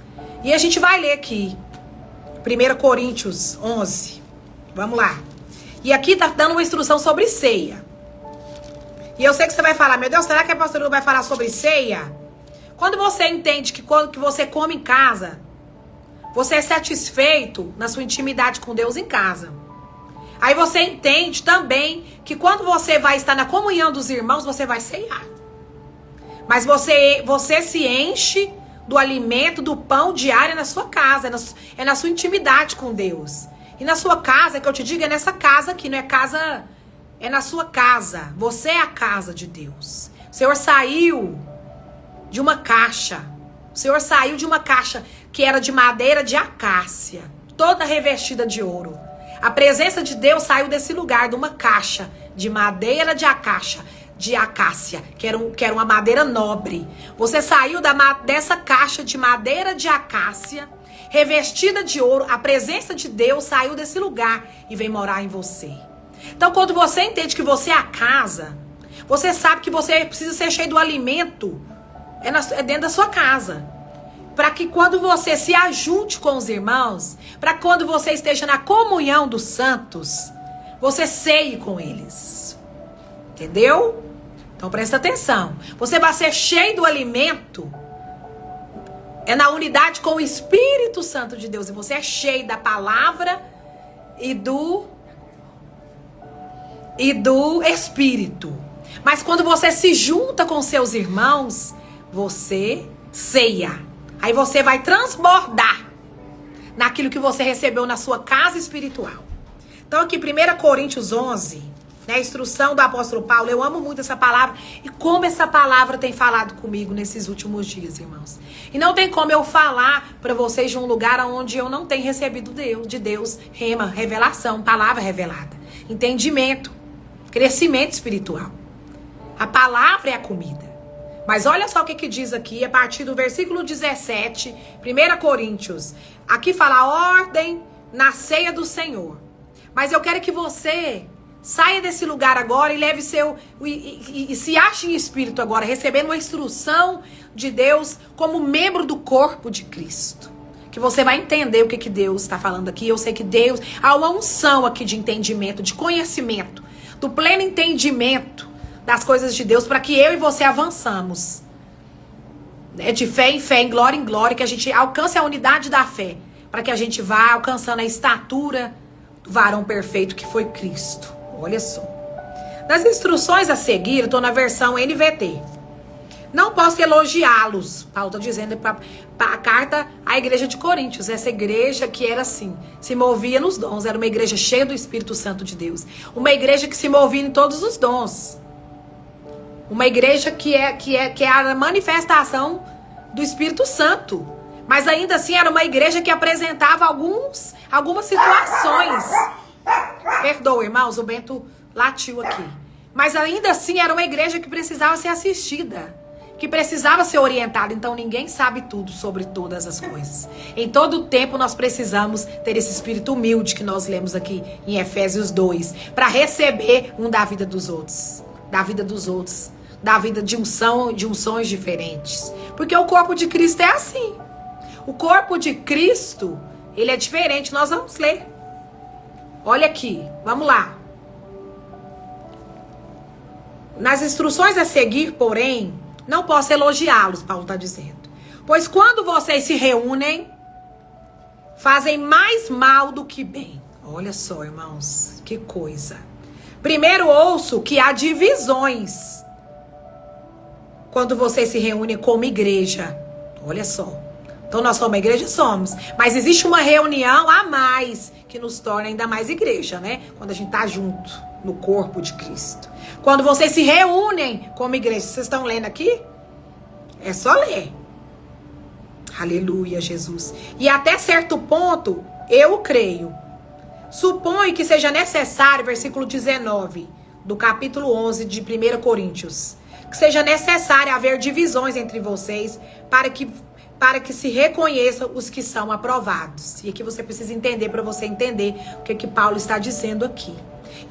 A: E a gente vai ler aqui. 1 Coríntios 11. Vamos lá. E aqui tá dando uma instrução sobre ceia. E eu sei que você vai falar, meu Deus, será que a pastora não vai falar sobre ceia? Quando você entende que quando que você come em casa, você é satisfeito na sua intimidade com Deus em casa. Aí você entende também que quando você vai estar na comunhão dos irmãos, você vai ceiar. Mas você se enche do alimento, do pão diário na sua casa, é na sua intimidade com Deus. E na sua casa, que eu te digo, é nessa casa aqui, não é casa, é na sua casa. Você é a casa de Deus. O Senhor saiu de uma caixa. O Senhor saiu de uma caixa que era de madeira de acácia, toda revestida de ouro. A presença de Deus saiu desse lugar, de uma caixa de madeira de acácia, que era uma madeira nobre. Você saiu dessa caixa de madeira de acácia, revestida de ouro. A presença de Deus saiu desse lugar e veio morar em você. Então, quando você entende que você é a casa, você sabe que você precisa ser cheio do alimento, é dentro da sua casa. Para que quando você se ajunte com os irmãos, para que quando você esteja na comunhão dos santos, você ceie com eles. Entendeu? Então presta atenção. Você vai ser cheio do alimento, é na unidade com o Espírito Santo de Deus. E você é cheio da palavra e do Espírito. Mas quando você se junta com seus irmãos, você ceia. Aí você vai transbordar naquilo que você recebeu na sua casa espiritual. Então aqui, 1 Coríntios 11, né, a instrução do apóstolo Paulo. Eu amo muito essa palavra. E como essa palavra tem falado comigo nesses últimos dias, irmãos. E não tem como eu falar para vocês de um lugar onde eu não tenho recebido de Deus, rema, revelação, palavra revelada, entendimento, crescimento espiritual. A palavra é a comida. Mas olha só o que diz aqui, a partir do versículo 17, 1 Coríntios. Aqui fala a ordem na ceia do Senhor. Mas eu quero que você saia desse lugar agora e leve e se ache em espírito agora, recebendo uma instrução de Deus como membro do corpo de Cristo. Que você vai entender o que Deus está falando aqui. Eu sei que Deus, há uma unção aqui de entendimento, de conhecimento, do pleno entendimento das coisas de Deus, para que eu e você avançamos, né? De fé em glória, que a gente alcance a unidade da fé, para que a gente vá alcançando a estatura do varão perfeito que foi Cristo. Olha só. Nas instruções a seguir, eu estou na versão NVT. Não posso elogiá-los. Paulo está dizendo para a carta à igreja de Coríntios. Essa igreja que era assim, se movia nos dons. Era uma igreja cheia do Espírito Santo de Deus. Uma igreja que se movia em todos os dons. Uma igreja que é a manifestação do Espírito Santo. Mas ainda assim era uma igreja que apresentava algumas situações. Perdoa, irmãos, o Bento latiu aqui. Mas ainda assim era uma igreja que precisava ser assistida, que precisava ser orientada. Então ninguém sabe tudo sobre todas as coisas. Em todo o tempo nós precisamos ter esse espírito humilde que nós lemos aqui em Efésios 2, para receber da vida dos outros. Da vida dos outros. Da vida de unções diferentes. Porque o corpo de Cristo é assim. O corpo de Cristo, ele é diferente. Nós vamos ler. Olha aqui, vamos lá. Nas instruções a seguir, porém, não posso elogiá-los, Paulo está dizendo. Pois quando vocês se reúnem, fazem mais mal do que bem. Olha só, irmãos, que coisa. Primeiro ouço que há divisões quando vocês se reúnem como igreja. Olha só. Então nós somos uma igreja? Somos. Mas existe uma reunião a mais que nos torna ainda mais igreja, né? Quando a gente tá junto no corpo de Cristo. Quando vocês se reúnem como igreja. Vocês estão lendo aqui? É só ler. Aleluia, Jesus. E até certo ponto, eu creio. Suponho que seja necessário, versículo 19 do capítulo 11 de 1 Coríntios, que seja necessário haver divisões entre vocês para que se reconheçam os que são aprovados. E aqui você precisa entender, para você entender o que Paulo está dizendo aqui.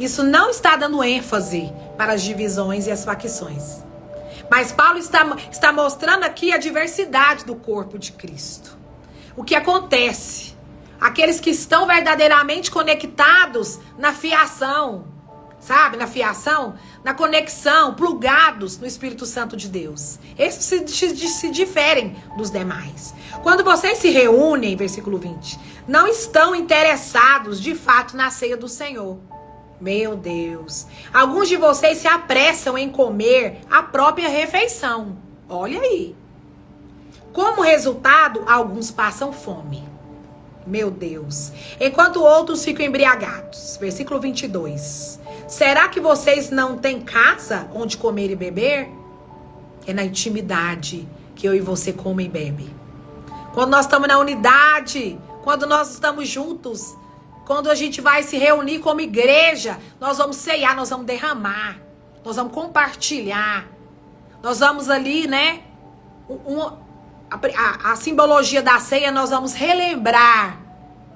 A: Isso não está dando ênfase para as divisões e as facções. Mas Paulo está mostrando aqui a diversidade do corpo de Cristo. O que acontece? Aqueles que estão verdadeiramente conectados na fiação, sabe? Na fiação, na conexão, plugados no Espírito Santo de Deus. Esses se diferem dos demais. Quando vocês se reúnem, versículo 20, não estão interessados de fato na ceia do Senhor. Meu Deus. Alguns de vocês se apressam em comer a própria refeição. Olha aí. Como resultado, alguns passam fome. Meu Deus. Enquanto outros ficam embriagados. Versículo 22. Será que vocês não têm casa onde comer e beber? É na intimidade que eu e você come e bebe. Quando nós estamos na unidade, quando nós estamos juntos, quando a gente vai se reunir como igreja, nós vamos ceiar, nós vamos derramar, nós vamos compartilhar. Nós vamos ali, né? A simbologia da ceia, nós vamos relembrar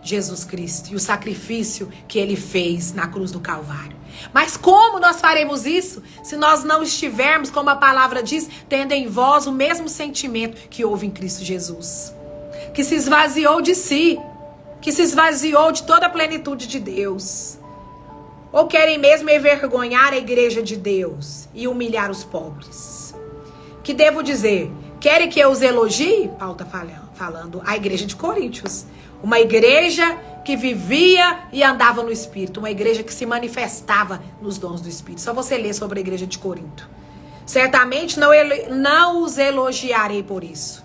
A: Jesus Cristo e o sacrifício que ele fez na cruz do Calvário. Mas como nós faremos isso se nós não estivermos, como a palavra diz, tendo em vós o mesmo sentimento que houve em Cristo Jesus, que se esvaziou de si, que se esvaziou de toda a plenitude de Deus? Ou querem mesmo envergonhar a igreja de Deus e humilhar os pobres? Que devo dizer? Querem que eu os elogie? Paulo está falando a igreja de Coríntios. Uma igreja que vivia e andava no Espírito. Uma igreja que se manifestava nos dons do Espírito. Só você ler sobre a igreja de Corinto. Certamente não os elogiarei por isso,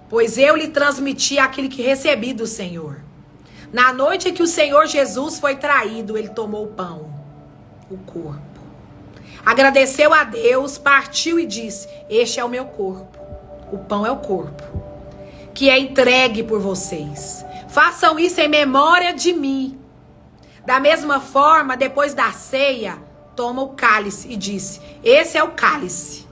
A: pois eu lhe transmiti aquilo que recebi do Senhor. Na noite em que o Senhor Jesus foi traído, ele tomou o pão, o corpo. Agradeceu a Deus, partiu e disse: este é o meu corpo. O pão é o corpo, que é entregue por vocês. Façam isso em memória de mim. Da mesma forma, depois da ceia, toma o cálice e disse: esse é o cálice.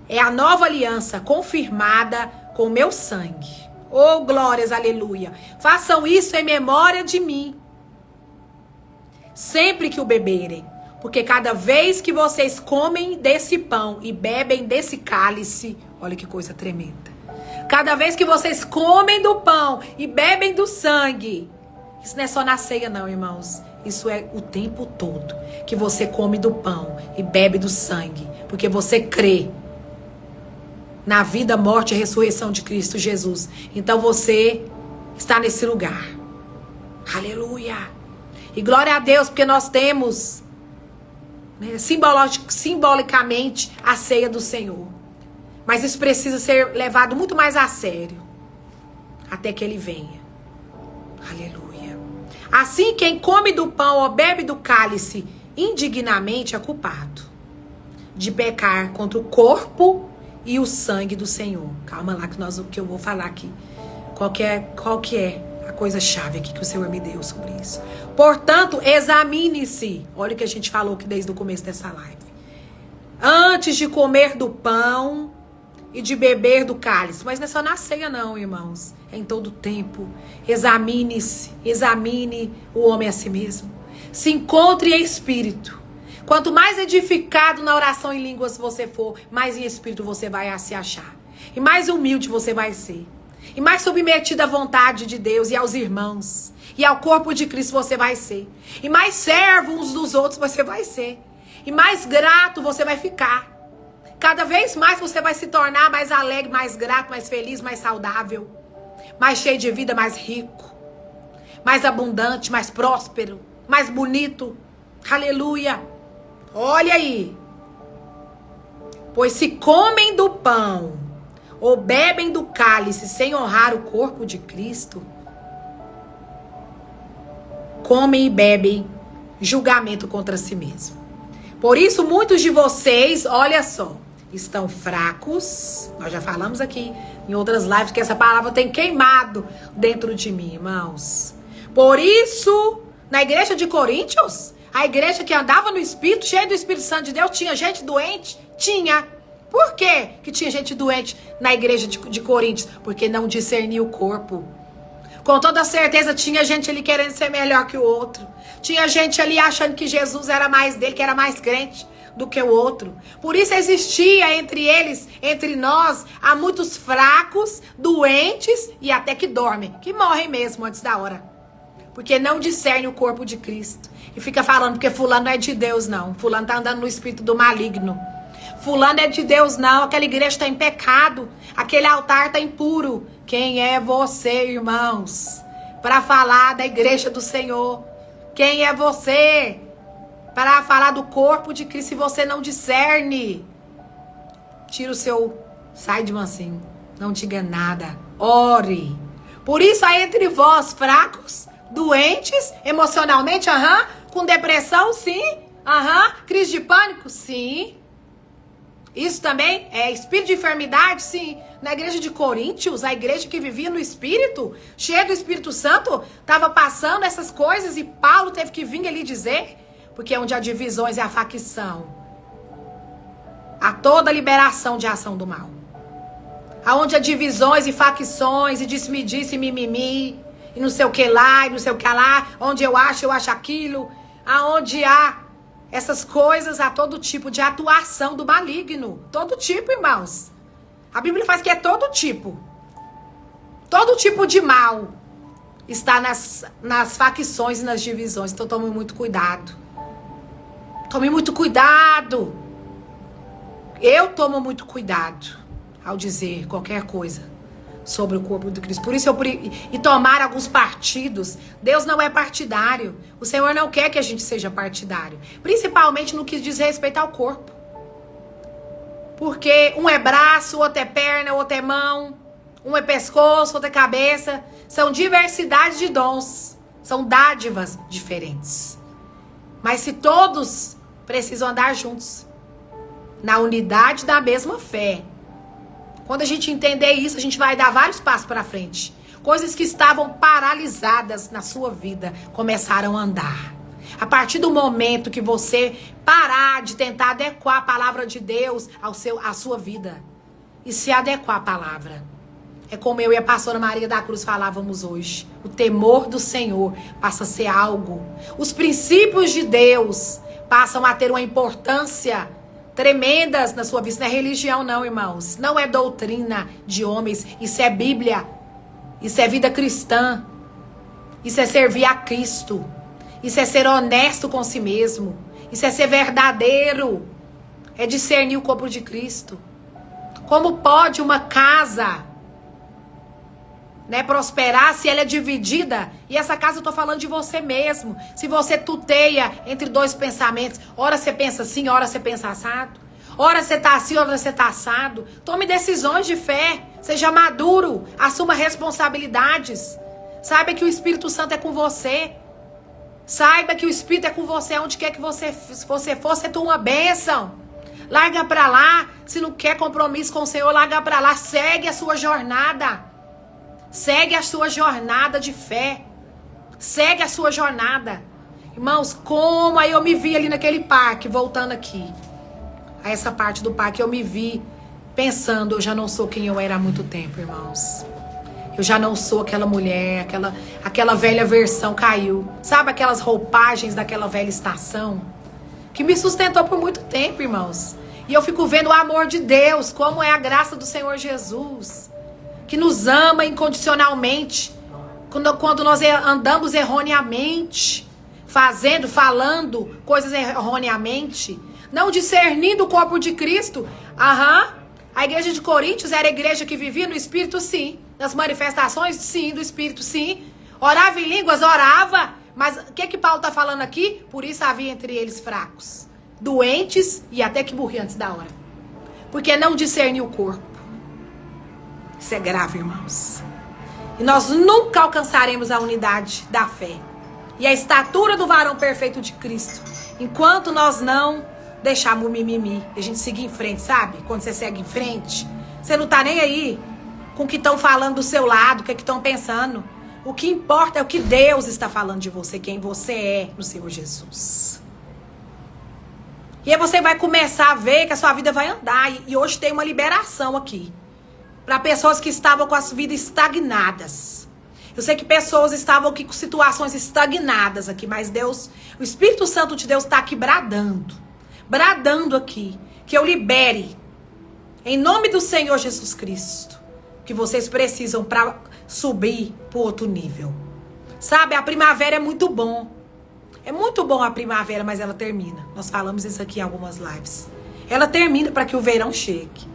A: É a nova aliança confirmada com o meu sangue. Oh, glórias, aleluia. Façam isso em memória de mim, sempre que o beberem. Porque cada vez que vocês comem desse pão e bebem desse cálice, olha que coisa tremenda. Cada vez que vocês comem do pão e bebem do sangue, isso não é só na ceia não, irmãos. Isso é o tempo todo que você come do pão e bebe do sangue. Porque você crê na vida, morte e ressurreição de Cristo Jesus. Então você está nesse lugar. Aleluia. E glória a Deus, porque nós temos, né, simbolicamente a ceia do Senhor. Mas isso precisa ser levado muito mais a sério, até que ele venha. Aleluia. Assim, quem come do pão ou bebe do cálice indignamente é culpado de pecar contra o corpo e o sangue do Senhor. Calma lá que eu vou falar aqui. Qual que é a coisa-chave aqui que o Senhor me deu sobre isso. Portanto, examine-se. Olha o que a gente falou aqui desde o começo dessa live. Antes de comer do pão e de beber do cálice. Mas não é só na ceia não, irmãos. É em todo tempo. Examine-se. Examine o homem a si mesmo. Se encontre em espírito. Quanto mais edificado na oração em línguas você for, mais em espírito você vai se achar. E mais humilde você vai ser. E mais submetido à vontade de Deus e aos irmãos. E ao corpo de Cristo você vai ser. E mais servo uns dos outros você vai ser. E mais grato você vai ficar. Cada vez mais você vai se tornar mais alegre, mais grato, mais feliz, mais saudável. Mais cheio de vida, mais rico. Mais abundante, mais próspero. Mais bonito. Aleluia. Olha aí. Pois se comem do pão ou bebem do cálice sem honrar o corpo de Cristo, comem e bebem julgamento contra si mesmo. Por isso muitos de vocês, olha só, estão fracos. Nós já falamos aqui em outras lives que essa palavra tem queimado dentro de mim, irmãos. Por isso, na igreja de Coríntios, a igreja que andava no Espírito, cheia do Espírito Santo de Deus, tinha gente doente? Tinha. Por quê que tinha gente doente na igreja de Coríntios? Porque não discernia o corpo. Com toda certeza tinha gente ali querendo ser melhor que o outro. Tinha gente ali achando que Jesus era mais dele, que era mais crente do que o outro. Por isso existia entre eles, entre nós, há muitos fracos, doentes e até que dormem, que morrem mesmo antes da hora. Porque não discerne o corpo de Cristo. E fica falando porque fulano não é de Deus não. Fulano tá andando no espírito do maligno. Fulano é de Deus não. Aquela igreja está em pecado. Aquele altar está impuro. Quem é você, irmãos, para falar da igreja do Senhor? Quem é você para falar do corpo de Cristo se você não discerne? Tira o seu... Sai de mansinho. Não diga nada. Ore. Por isso há entre vós fracos, doentes, emocionalmente, com depressão, sim, crise de pânico, sim. Isso também é espírito de enfermidade, sim. Na igreja de Coríntios, a igreja que vivia no Espírito, cheia do Espírito Santo, estava passando essas coisas e Paulo teve que vir ali dizer, porque é onde há divisões e a facção, há toda a liberação de ação do mal. Aonde há divisões e facções e disse-me-disse, mimimi, e não sei o que lá, e não sei o que lá, onde eu acho aquilo, aonde há essas coisas, há todo tipo de atuação do maligno. Todo tipo, irmãos. A Bíblia faz que é todo tipo. Todo tipo de mal está nas facções e nas divisões. Então tome muito cuidado. Tome muito cuidado. Eu tomo muito cuidado ao dizer qualquer coisa sobre o corpo de Cristo. Por isso e tomar alguns partidos. Deus não é partidário. O Senhor não quer que a gente seja partidário. Principalmente no que diz respeito ao corpo. Porque um é braço, outro é perna, outro é mão. Um é pescoço, outro é cabeça. São diversidades de dons. São dádivas diferentes. Mas se todos precisam andar juntos, na unidade da mesma fé, quando a gente entender isso, a gente vai dar vários passos para frente. Coisas que estavam paralisadas na sua vida começaram a andar. A partir do momento que você parar de tentar adequar a palavra de Deus à sua vida e se adequar à palavra. É como eu e a pastora Maria da Cruz falávamos hoje. O temor do Senhor passa a ser algo. Os princípios de Deus passam a ter uma importância tremendas na sua vida. Não é religião não, irmãos. Não é doutrina de homens. Isso é Bíblia. Isso é vida cristã. Isso é servir a Cristo. Isso é ser honesto com si mesmo. Isso é ser verdadeiro. É discernir o corpo de Cristo. Como pode uma casa, prosperar se ela é dividida? E essa casa eu tô falando de você mesmo. Se você tuteia entre dois pensamentos, ora você pensa assim, ora você pensa assado, ora você tá assim, ora você tá assado. Tome decisões de fé, seja maduro, assuma responsabilidades. Saiba que o Espírito Santo é com você. Saiba que o Espírito é com você, onde quer que você for, você tem uma bênção. Larga pra lá. Se não quer compromisso com o Senhor, larga pra lá. Segue a sua jornada. Segue a sua jornada de fé. Segue a sua jornada. Irmãos, como aí eu me vi ali naquele parque, voltando aqui a essa parte do parque, eu me vi pensando, eu já não sou quem eu era há muito tempo, irmãos. Eu já não sou aquela mulher, aquela velha versão caiu. Sabe aquelas roupagens daquela velha estação? Que me sustentou por muito tempo, irmãos. E eu fico vendo o amor de Deus, como é a graça do Senhor Jesus, que nos ama incondicionalmente. Quando nós andamos erroneamente, falando coisas erroneamente, não discernindo o corpo de Cristo. A igreja de Coríntios era a igreja que vivia no Espírito, sim. Nas manifestações, sim, do Espírito, sim. Orava em línguas, orava. Mas o que Paulo está falando aqui? Por isso havia entre eles fracos, doentes e até que morriam antes da hora. Porque não discerniu o corpo. Isso é grave, irmãos. E nós nunca alcançaremos a unidade da fé e a estatura do varão perfeito de Cristo enquanto nós não deixarmos o mimimi. A gente seguir em frente, sabe? Quando você segue em frente, você não tá nem aí com o que estão falando do seu lado, o que estão pensando. O que importa é o que Deus está falando de você, quem você é no Senhor Jesus. E aí você vai começar a ver que a sua vida vai andar. E hoje tem uma liberação aqui para pessoas que estavam com as vidas estagnadas. Eu sei que pessoas estavam aqui com situações estagnadas aqui, mas Deus, o Espírito Santo de Deus está aqui bradando aqui, que eu libere, em nome do Senhor Jesus Cristo, que vocês precisam para subir para outro nível. Sabe, a primavera é muito bom. É muito bom a primavera, mas ela termina. Nós falamos isso aqui em algumas lives. Ela termina para que o verão chegue.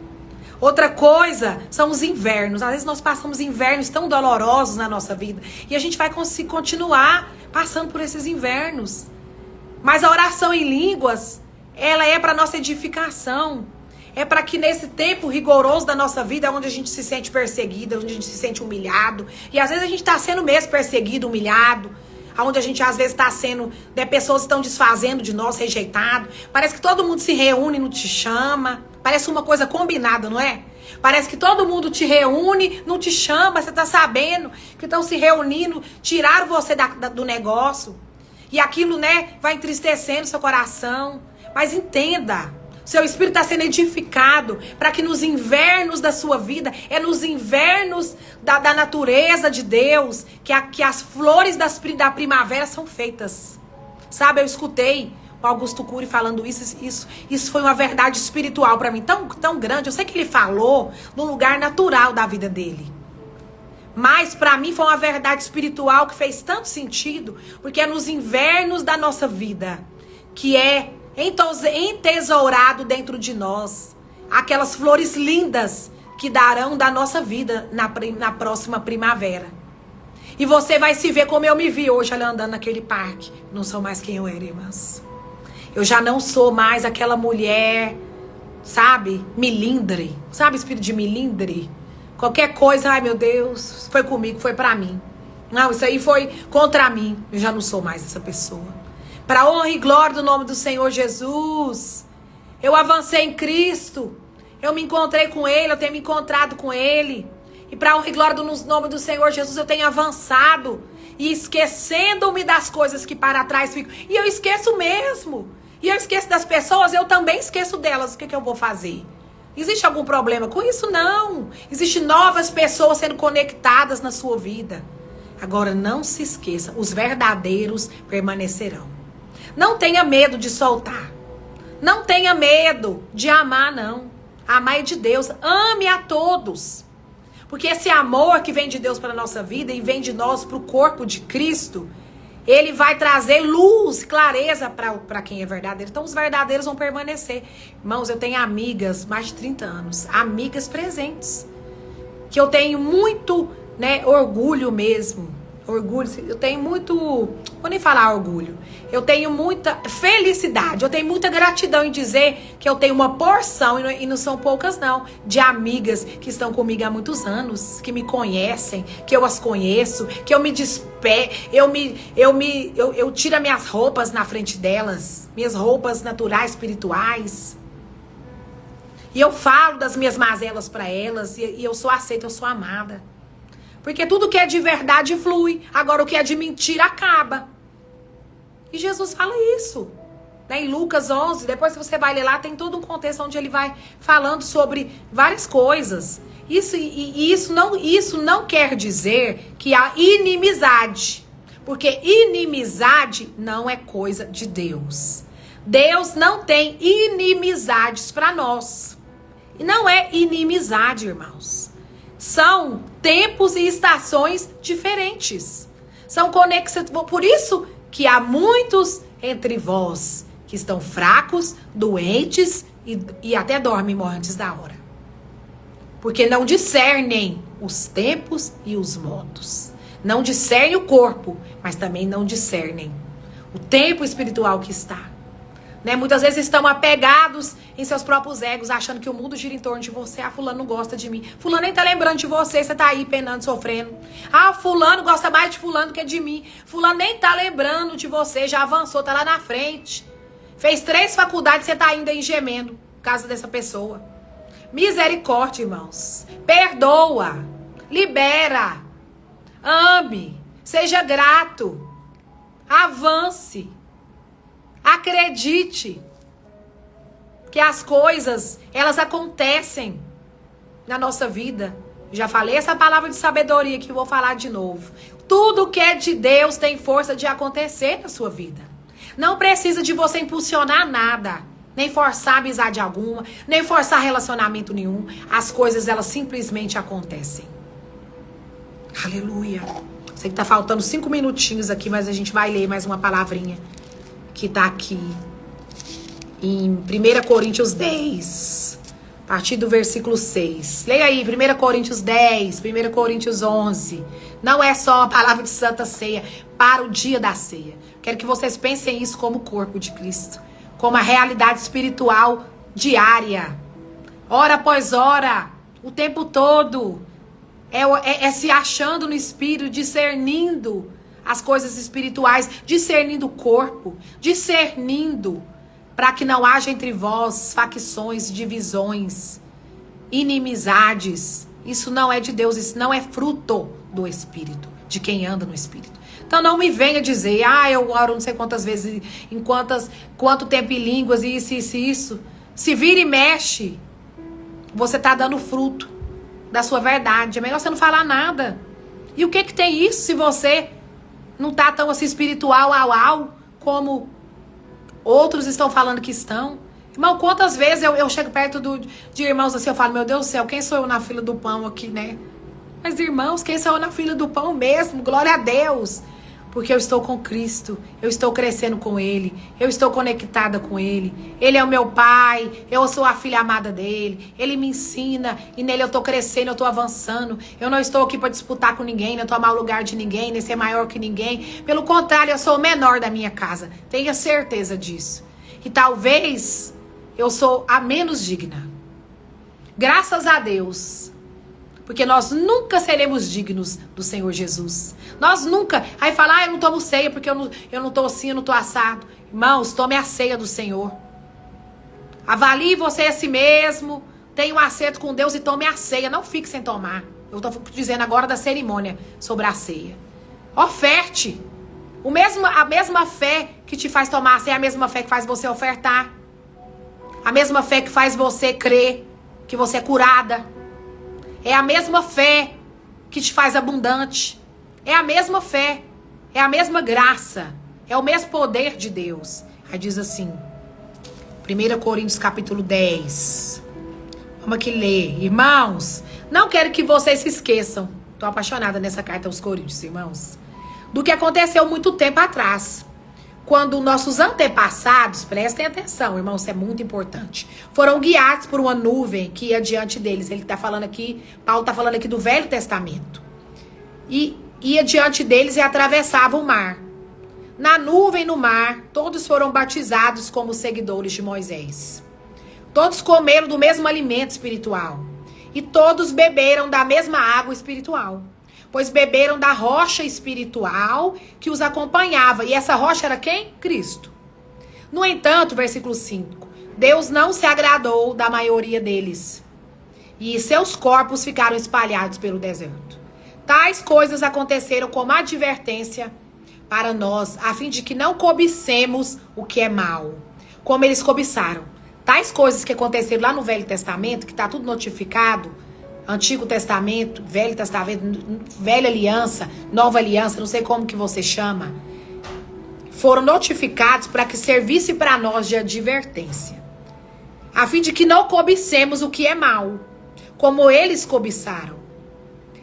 A: Outra coisa são os invernos. Às vezes nós passamos invernos tão dolorosos na nossa vida. E a gente vai conseguir continuar passando por esses invernos. Mas a oração em línguas, ela é para nossa edificação. É para que nesse tempo rigoroso da nossa vida, onde a gente se sente perseguida, onde a gente se sente humilhado, e às vezes a gente está sendo mesmo perseguido, humilhado, onde a gente às vezes está sendo, né, pessoas estão desfazendo de nós, rejeitado. Parece que todo mundo se reúne e não te chama. Parece uma coisa combinada, não é? Parece que todo mundo te reúne, não te chama, você tá sabendo que estão se reunindo, tiraram você do negócio. E aquilo, né, vai entristecendo seu coração. Mas entenda, seu espírito está sendo edificado para que nos invernos da sua vida, é nos invernos da natureza de Deus, que as flores da primavera são feitas. Sabe, eu escutei o Augusto Cury falando isso foi uma verdade espiritual para mim, tão grande. Eu sei que ele falou no lugar natural da vida dele. Mas para mim foi uma verdade espiritual que fez tanto sentido, porque é nos invernos da nossa vida que é entesourado dentro de nós aquelas flores lindas que darão da nossa vida na próxima primavera. E você vai se ver como eu me vi hoje andando naquele parque. Não sou mais quem eu era, irmãs. Eu já não sou mais aquela mulher, sabe, milindre. Sabe o espírito de milindre? Qualquer coisa, ai meu Deus, foi comigo, foi pra mim. Não, isso aí foi contra mim. Eu já não sou mais essa pessoa. Para honra e glória do nome do Senhor Jesus. Eu avancei em Cristo. Eu me encontrei com Ele, eu tenho me encontrado com Ele. E para honra e glória do nome do Senhor Jesus, eu tenho avançado. E esquecendo-me das coisas que para trás ficam. E eu esqueço mesmo. E eu esqueço das pessoas, eu também esqueço delas. O que eu vou fazer? Existe algum problema com isso? Não. Existem novas pessoas sendo conectadas na sua vida. Agora não se esqueça, os verdadeiros permanecerão. Não tenha medo de soltar. Não tenha medo de amar, não. Amar é de Deus. Ame a todos. Porque esse amor que vem de Deus para a nossa vida e vem de nós para o corpo de Cristo, ele vai trazer luz, clareza para quem é verdadeiro. Então os verdadeiros vão permanecer. Irmãos, eu tenho amigas, mais de 30 anos, amigas presentes, que eu tenho muito, né, orgulho mesmo. Orgulho, eu tenho muito, vou nem falar orgulho, eu tenho muita felicidade, eu tenho muita gratidão em dizer que eu tenho uma porção, e não são poucas não, de amigas que estão comigo há muitos anos, que me conhecem, que eu as conheço, que eu me eu tiro as minhas roupas na frente delas, minhas roupas naturais, espirituais, e eu falo das minhas mazelas para elas, e eu sou aceita, eu sou amada. Porque tudo que é de verdade flui. Agora o que é de mentira acaba. E Jesus fala isso, né? Em Lucas 11, depois que você vai ler lá, tem todo um contexto onde ele vai falando sobre várias coisas. Isso não quer dizer que há inimizade. Porque inimizade não é coisa de Deus. Deus não tem inimizades para nós. E não é inimizade, irmãos. São tempos e estações diferentes. São conexões. Por isso que há muitos entre vós que estão fracos, doentes e até dormem e morrem antes da hora. Porque não discernem os tempos e os modos. Não discernem o corpo, mas também não discernem o tempo espiritual que está. Né? Muitas vezes estão apegados em seus próprios egos, achando que o mundo gira em torno de você. Ah, fulano não gosta de mim. Fulano nem tá lembrando de você, você tá aí penando, sofrendo. Ah, fulano gosta mais de fulano do que de mim. Fulano nem tá lembrando de você, já avançou, tá lá na frente. Fez 3 faculdades, você tá ainda aí gemendo por causa dessa pessoa. Misericórdia, irmãos. Perdoa. Libera. Ame. Seja grato. Avance. Acredite que as coisas, elas acontecem na nossa vida. Já falei essa palavra de sabedoria que eu vou falar de novo. Tudo que é de Deus tem força de acontecer na sua vida. Não precisa de você impulsionar nada, nem forçar amizade alguma, nem forçar relacionamento nenhum. As coisas, elas simplesmente acontecem. Aleluia. Sei que tá faltando 5 minutinhos aqui, mas a gente vai ler mais uma palavrinha que tá aqui em 1 Coríntios 10, a partir do versículo 6. Leia aí, 1 Coríntios 10, 1 Coríntios 11. Não é só a palavra de Santa Ceia, para o dia da ceia. Quero que vocês pensem isso como o corpo de Cristo, como a realidade espiritual diária. hora após hora, o tempo todo. É se achando no espírito, discernindo as coisas espirituais, discernindo o corpo, discernindo para que não haja entre vós facções, divisões, inimizades. Isso não é de Deus, isso não é fruto do Espírito, de quem anda no Espírito. Então não me venha dizer, eu oro não sei quantas vezes, quanto tempo em línguas, e isso. Se vira e mexe, você está dando fruto da sua verdade. É melhor você não falar nada. E o que tem isso se você não está tão assim espiritual, como outros estão falando que estão? Irmão, quantas vezes eu chego perto de irmãos assim, eu falo, meu Deus do céu, quem sou eu na fila do pão aqui, né? Mas irmãos, quem sou eu na fila do pão mesmo? Glória a Deus! Porque eu estou com Cristo, eu estou crescendo com Ele, eu estou conectada com Ele. Ele é o meu Pai, eu sou a filha amada dEle. Ele me ensina e nele eu estou crescendo, eu estou avançando. Eu não estou aqui para disputar com ninguém, não tomar o lugar de ninguém, nem ser maior que ninguém. Pelo contrário, eu sou o menor da minha casa. Tenha certeza disso. E talvez eu sou a menos digna. Graças a Deus. Porque nós nunca seremos dignos do Senhor Jesus. Nós nunca. Aí fala, eu não tomo ceia porque eu não tô assim, eu não tô assado. Irmãos, tome a ceia do Senhor. Avalie você a si mesmo. Tenha um acerto com Deus e tome a ceia. Não fique sem tomar. Eu tô dizendo agora da cerimônia sobre a ceia. Oferte. A mesma fé que te faz tomar a ceia é a mesma fé que faz você ofertar. A mesma fé que faz você crer que você é curada. É a mesma fé que te faz abundante. É a mesma fé. É a mesma graça. É o mesmo poder de Deus. Aí diz assim, 1 Coríntios capítulo 10. Vamos aqui ler. Irmãos, não quero que vocês se esqueçam. Estou apaixonada nessa carta aos Coríntios, irmãos. Do que aconteceu muito tempo atrás. Quando nossos antepassados, prestem atenção, irmãos, isso é muito importante, foram guiados por uma nuvem que ia diante deles. Ele está falando aqui, Paulo está falando aqui do Velho Testamento. E ia diante deles e atravessava o mar. Na nuvem, no mar, todos foram batizados como seguidores de Moisés. Todos comeram do mesmo alimento espiritual. E todos beberam da mesma água espiritual. Pois beberam da rocha espiritual que os acompanhava. E essa rocha era quem? Cristo. No entanto, versículo 5. Deus não se agradou da maioria deles. E seus corpos ficaram espalhados pelo deserto. Tais coisas aconteceram como advertência para nós, a fim de que não cobicemos o que é mal. Como eles cobiçaram. Tais coisas que aconteceram lá no Velho Testamento, que está tudo notificado, Antigo Testamento, Velho Testamento, Velha Aliança, Nova Aliança, não sei como que você chama, foram notificados para que servisse para nós de advertência, a fim de que não cobicemos o que é mal, como eles cobiçaram,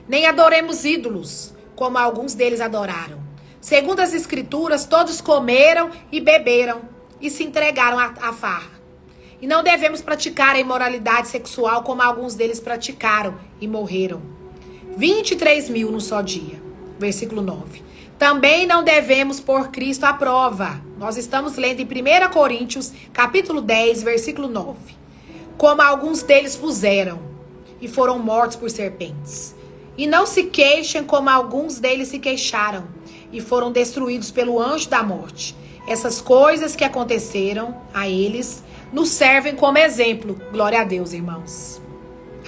A: nem adoremos ídolos, como alguns deles adoraram. Segundo as Escrituras, todos comeram e beberam e se entregaram à farra. E não devemos praticar a imoralidade sexual como alguns deles praticaram e morreram. 23 mil num só dia. Versículo 9. Também não devemos pôr Cristo à prova. Nós estamos lendo em 1 Coríntios, capítulo 10, versículo 9. Como alguns deles puseram e foram mortos por serpentes. E não se queixem como alguns deles se queixaram e foram destruídos pelo anjo da morte. Essas coisas que aconteceram a eles nos servem como exemplo. Glória a Deus, irmãos.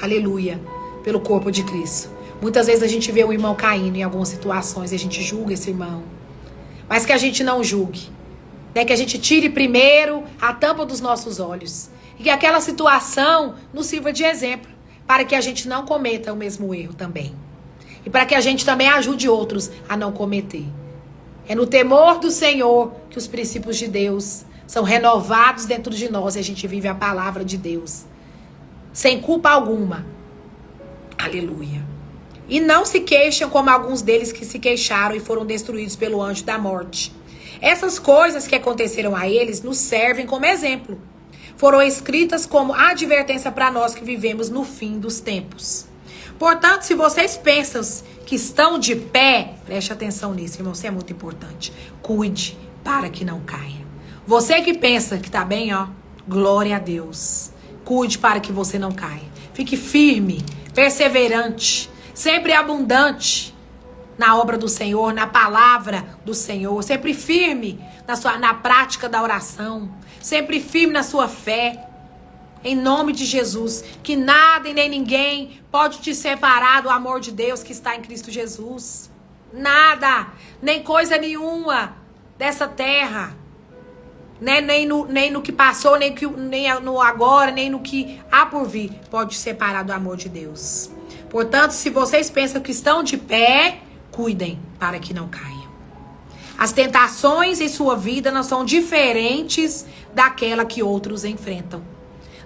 A: Aleluia. Pelo corpo de Cristo. Muitas vezes a gente vê o irmão caindo em algumas situações e a gente julga esse irmão. Mas que a gente não julgue. Né? Que a gente tire primeiro a tampa dos nossos olhos. E que aquela situação nos sirva de exemplo. Para que a gente não cometa o mesmo erro também. E para que a gente também ajude outros a não cometer. É no temor do Senhor que os princípios de Deus são renovados dentro de nós e a gente vive a palavra de Deus. Sem culpa alguma. Aleluia. E não se queixam como alguns deles que se queixaram e foram destruídos pelo anjo da morte. Essas coisas que aconteceram a eles nos servem como exemplo. Foram escritas como advertência para nós que vivemos no fim dos tempos. Portanto, se vocês pensam que estão de pé, preste atenção nisso, irmão, isso é muito importante. Cuide para que não caia. Você que pensa que tá bem, ó, glória a Deus. Cuide para que você não caia. Fique firme, perseverante, sempre abundante na obra do Senhor, na palavra do Senhor. Sempre firme na prática da oração. Sempre firme na sua fé. Em nome de Jesus. Que nada e nem ninguém pode te separar do amor de Deus que está em Cristo Jesus. Nada, nem coisa nenhuma dessa terra. Nem no que passou, nem no agora, nem no que há por vir, pode te separar do amor de Deus. Portanto, se vocês pensam que estão de pé, cuidem para que não caiam. As tentações em sua vida não são diferentes daquela que outros enfrentam.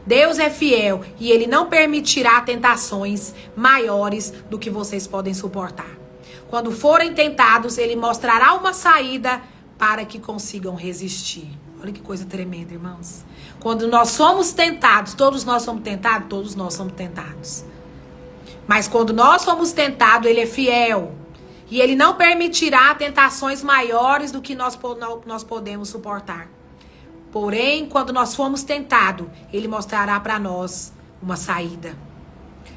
A: Deus é fiel e Ele não permitirá tentações maiores do que vocês podem suportar. Quando forem tentados, Ele mostrará uma saída para que consigam resistir. Olha que coisa tremenda, irmãos. Quando nós somos tentados, todos nós somos tentados? Todos nós somos tentados. Mas quando nós somos tentados, Ele é fiel. E Ele não permitirá tentações maiores do que nós podemos suportar. Porém, quando nós formos tentados, Ele mostrará para nós uma saída.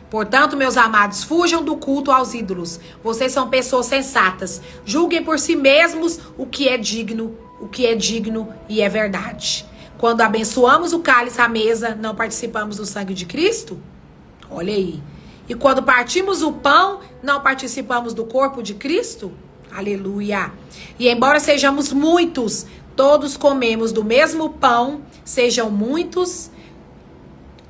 A: Portanto, meus amados, fujam do culto aos ídolos. Vocês são pessoas sensatas. Julguem por si mesmos o que é digno e é verdade. Quando abençoamos o cálice à mesa, não participamos do sangue de Cristo? Olha aí. E quando partimos o pão, não participamos do corpo de Cristo? Aleluia. E embora sejamos muitos, todos comemos do mesmo pão, sejam muitos,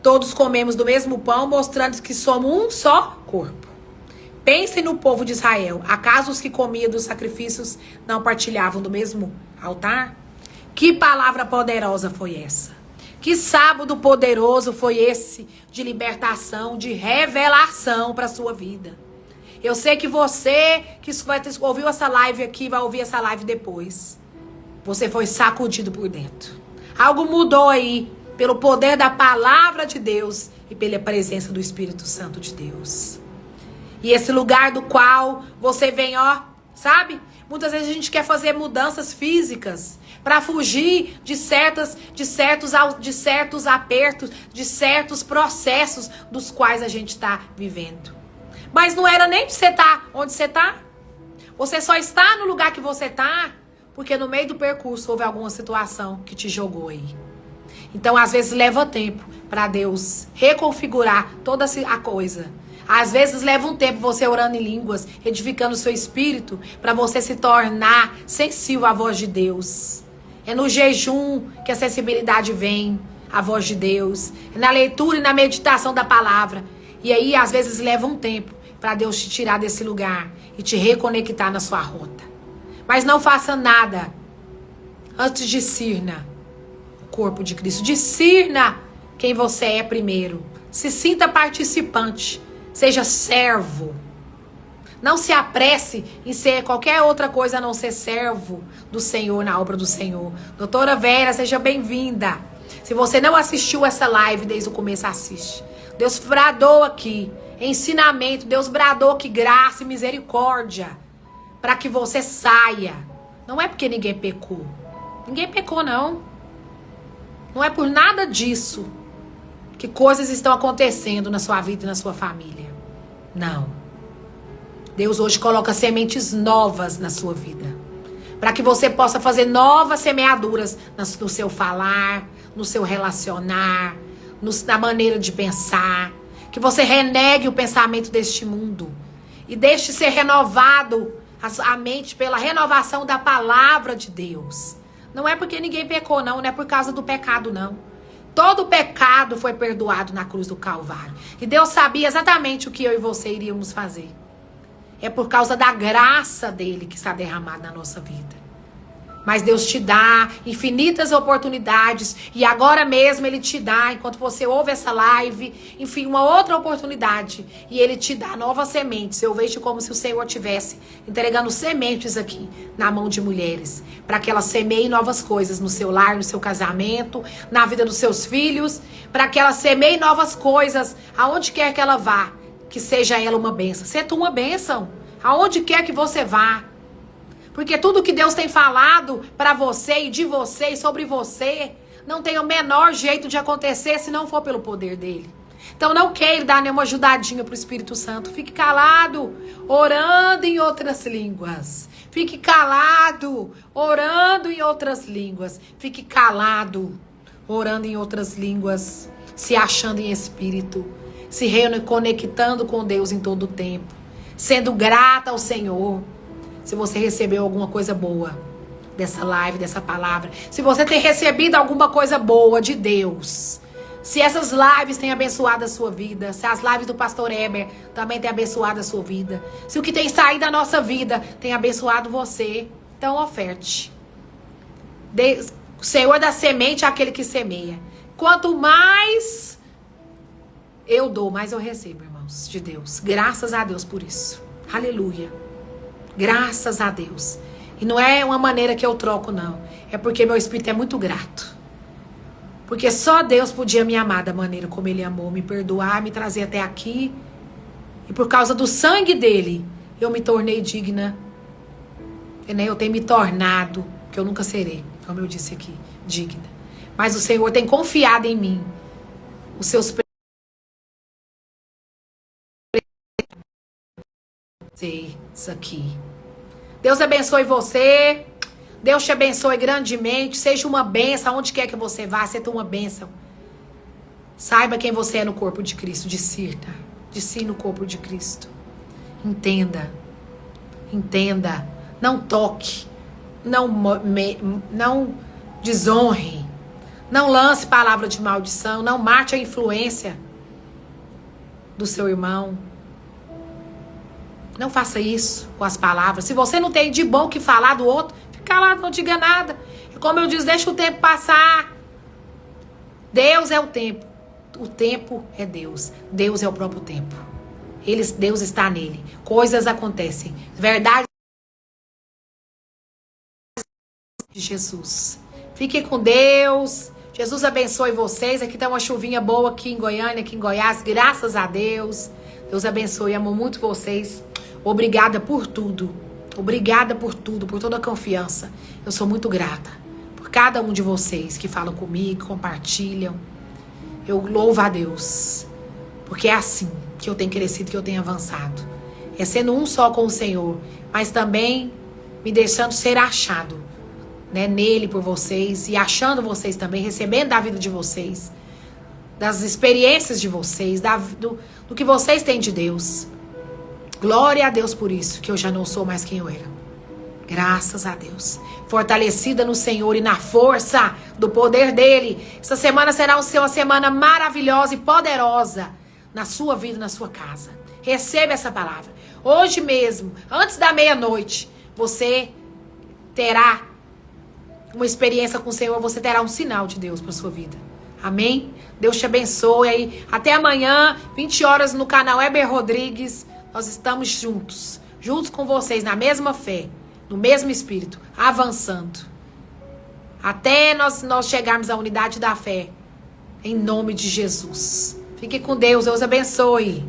A: todos comemos do mesmo pão, mostrando que somos um só corpo. Pensem no povo de Israel. Acaso os que comiam dos sacrifícios não partilhavam do mesmo altar? Que palavra poderosa foi essa? Que sábado poderoso foi esse de libertação, de revelação para a sua vida. Eu sei que você que ouviu essa live aqui, vai ouvir essa live depois. Você foi sacudido por dentro. Algo mudou aí pelo poder da palavra de Deus e pela presença do Espírito Santo de Deus. E esse lugar do qual você vem, ó, sabe? Muitas vezes a gente quer fazer mudanças físicas para fugir de certos apertos, de certos processos dos quais a gente está vivendo. Mas não era nem de você estar onde você está. Você só está no lugar que você está porque no meio do percurso houve alguma situação que te jogou aí. Então, às vezes, leva tempo para Deus reconfigurar toda a coisa. Às vezes, leva um tempo você orando em línguas, edificando o seu espírito, para você se tornar sensível à voz de Deus. É no jejum que a sensibilidade vem, a voz de Deus. É na leitura e na meditação da palavra. E aí, às vezes, leva um tempo para Deus te tirar desse lugar e te reconectar na sua rota. Mas não faça nada antes de discirna o corpo de Cristo. Discirna quem você é primeiro. Se sinta participante. Seja servo. Não se apresse em ser qualquer outra coisa a não ser servo do Senhor, na obra do Senhor. Doutora Vera, seja bem-vinda. Se você não assistiu essa live desde o começo, assiste. Deus bradou aqui ensinamento. Deus bradou aqui graça e misericórdia para que você saia. Não é porque ninguém pecou. Ninguém pecou, não. Não é por nada disso que coisas estão acontecendo na sua vida e na sua família. Não. Deus hoje coloca sementes novas na sua vida. Para que você possa fazer novas semeaduras no seu falar, no seu relacionar, na maneira de pensar. Que você renegue o pensamento deste mundo. E deixe ser renovado a mente pela renovação da palavra de Deus. Não é porque ninguém pecou, não. Não é por causa do pecado, não. Todo pecado foi perdoado na cruz do Calvário. E Deus sabia exatamente o que eu e você iríamos fazer. É por causa da graça dele que está derramada na nossa vida. Mas Deus te dá infinitas oportunidades. E agora mesmo Ele te dá, enquanto você ouve essa live, enfim, uma outra oportunidade. E Ele te dá novas sementes. Eu vejo como se o Senhor estivesse entregando sementes aqui na mão de mulheres. Para que elas semeiem novas coisas no seu lar, no seu casamento, na vida dos seus filhos. Para que elas semeiem novas coisas aonde quer que ela vá. Que seja ela uma bênção. Seja uma bênção. Aonde quer que você vá. Porque tudo que Deus tem falado para você e de você e sobre você não tem o menor jeito de acontecer se não for pelo poder dele. Então não queira dar nenhuma ajudadinha pro Espírito Santo. Fique calado, orando em outras línguas. Fique calado, orando em outras línguas. Fique calado, orando em outras línguas, se achando em espírito, se reconectando com Deus em todo o tempo, sendo grata ao Senhor. Se você recebeu alguma coisa boa dessa live, dessa palavra, se você tem recebido alguma coisa boa de Deus, se essas lives têm abençoado a sua vida, se as lives do pastor Heber também têm abençoado a sua vida, se o que tem saído da nossa vida tem abençoado você, então oferte. O Senhor da semente é aquele que semeia. Quanto mais eu dou, mais eu recebo, irmãos, de Deus. Graças a Deus por isso. Aleluia. Graças a Deus. E não é uma maneira que eu troco, não. É porque meu espírito é muito grato. Porque só Deus podia me amar da maneira como Ele amou, me perdoar, me trazer até aqui. E por causa do sangue dele, eu me tornei digna. E nem eu tenho me tornado, que eu nunca serei, como eu disse aqui, digna. Mas o Senhor tem confiado em mim. Os seus isso aqui. Deus abençoe você. Deus te abençoe grandemente. Seja uma bênção. Onde quer que você vá, seja uma bênção. Saiba quem você é no corpo de Cristo. Discirna. Discirna no corpo de Cristo. Entenda. Entenda. Não toque. Não desonre. Não lance palavra de maldição. Não mate a influência do seu irmão. Não faça isso com as palavras. Se você não tem de bom que falar do outro, fica calado, não diga nada. Como eu disse, deixa o tempo passar. Deus é o tempo. O tempo é Deus. Deus é o próprio tempo. Deus está nele. Coisas acontecem. Verdade de Jesus. Fique com Deus. Jesus abençoe vocês. Aqui tá uma chuvinha boa aqui em Goiânia, aqui em Goiás. Graças a Deus. Deus abençoe. Amo muito vocês. Obrigada por tudo. Obrigada por tudo, por toda a confiança. Eu sou muito grata por cada um de vocês que falam comigo, compartilham. Eu louvo a Deus. Porque é assim que eu tenho crescido, que eu tenho avançado. É sendo um só com o Senhor, mas também me deixando ser achado, né, nele por vocês e achando vocês também, recebendo da vida de vocês, das experiências de vocês, do que vocês têm de Deus. Glória a Deus por isso, que eu já não sou mais quem eu era. Graças a Deus. Fortalecida no Senhor e na força do poder dele. Essa semana será uma semana maravilhosa e poderosa na sua vida, na sua casa. Receba essa palavra. Hoje mesmo, antes da meia-noite, você terá uma experiência com o Senhor, você terá um sinal de Deus para sua vida. Amém? Deus te abençoe aí. Até amanhã, 20 horas no canal Heber Rodrigues. Nós estamos juntos com vocês, na mesma fé, no mesmo espírito, avançando. Até nós chegarmos à unidade da fé. Em nome de Jesus. Fique com Deus, Deus abençoe.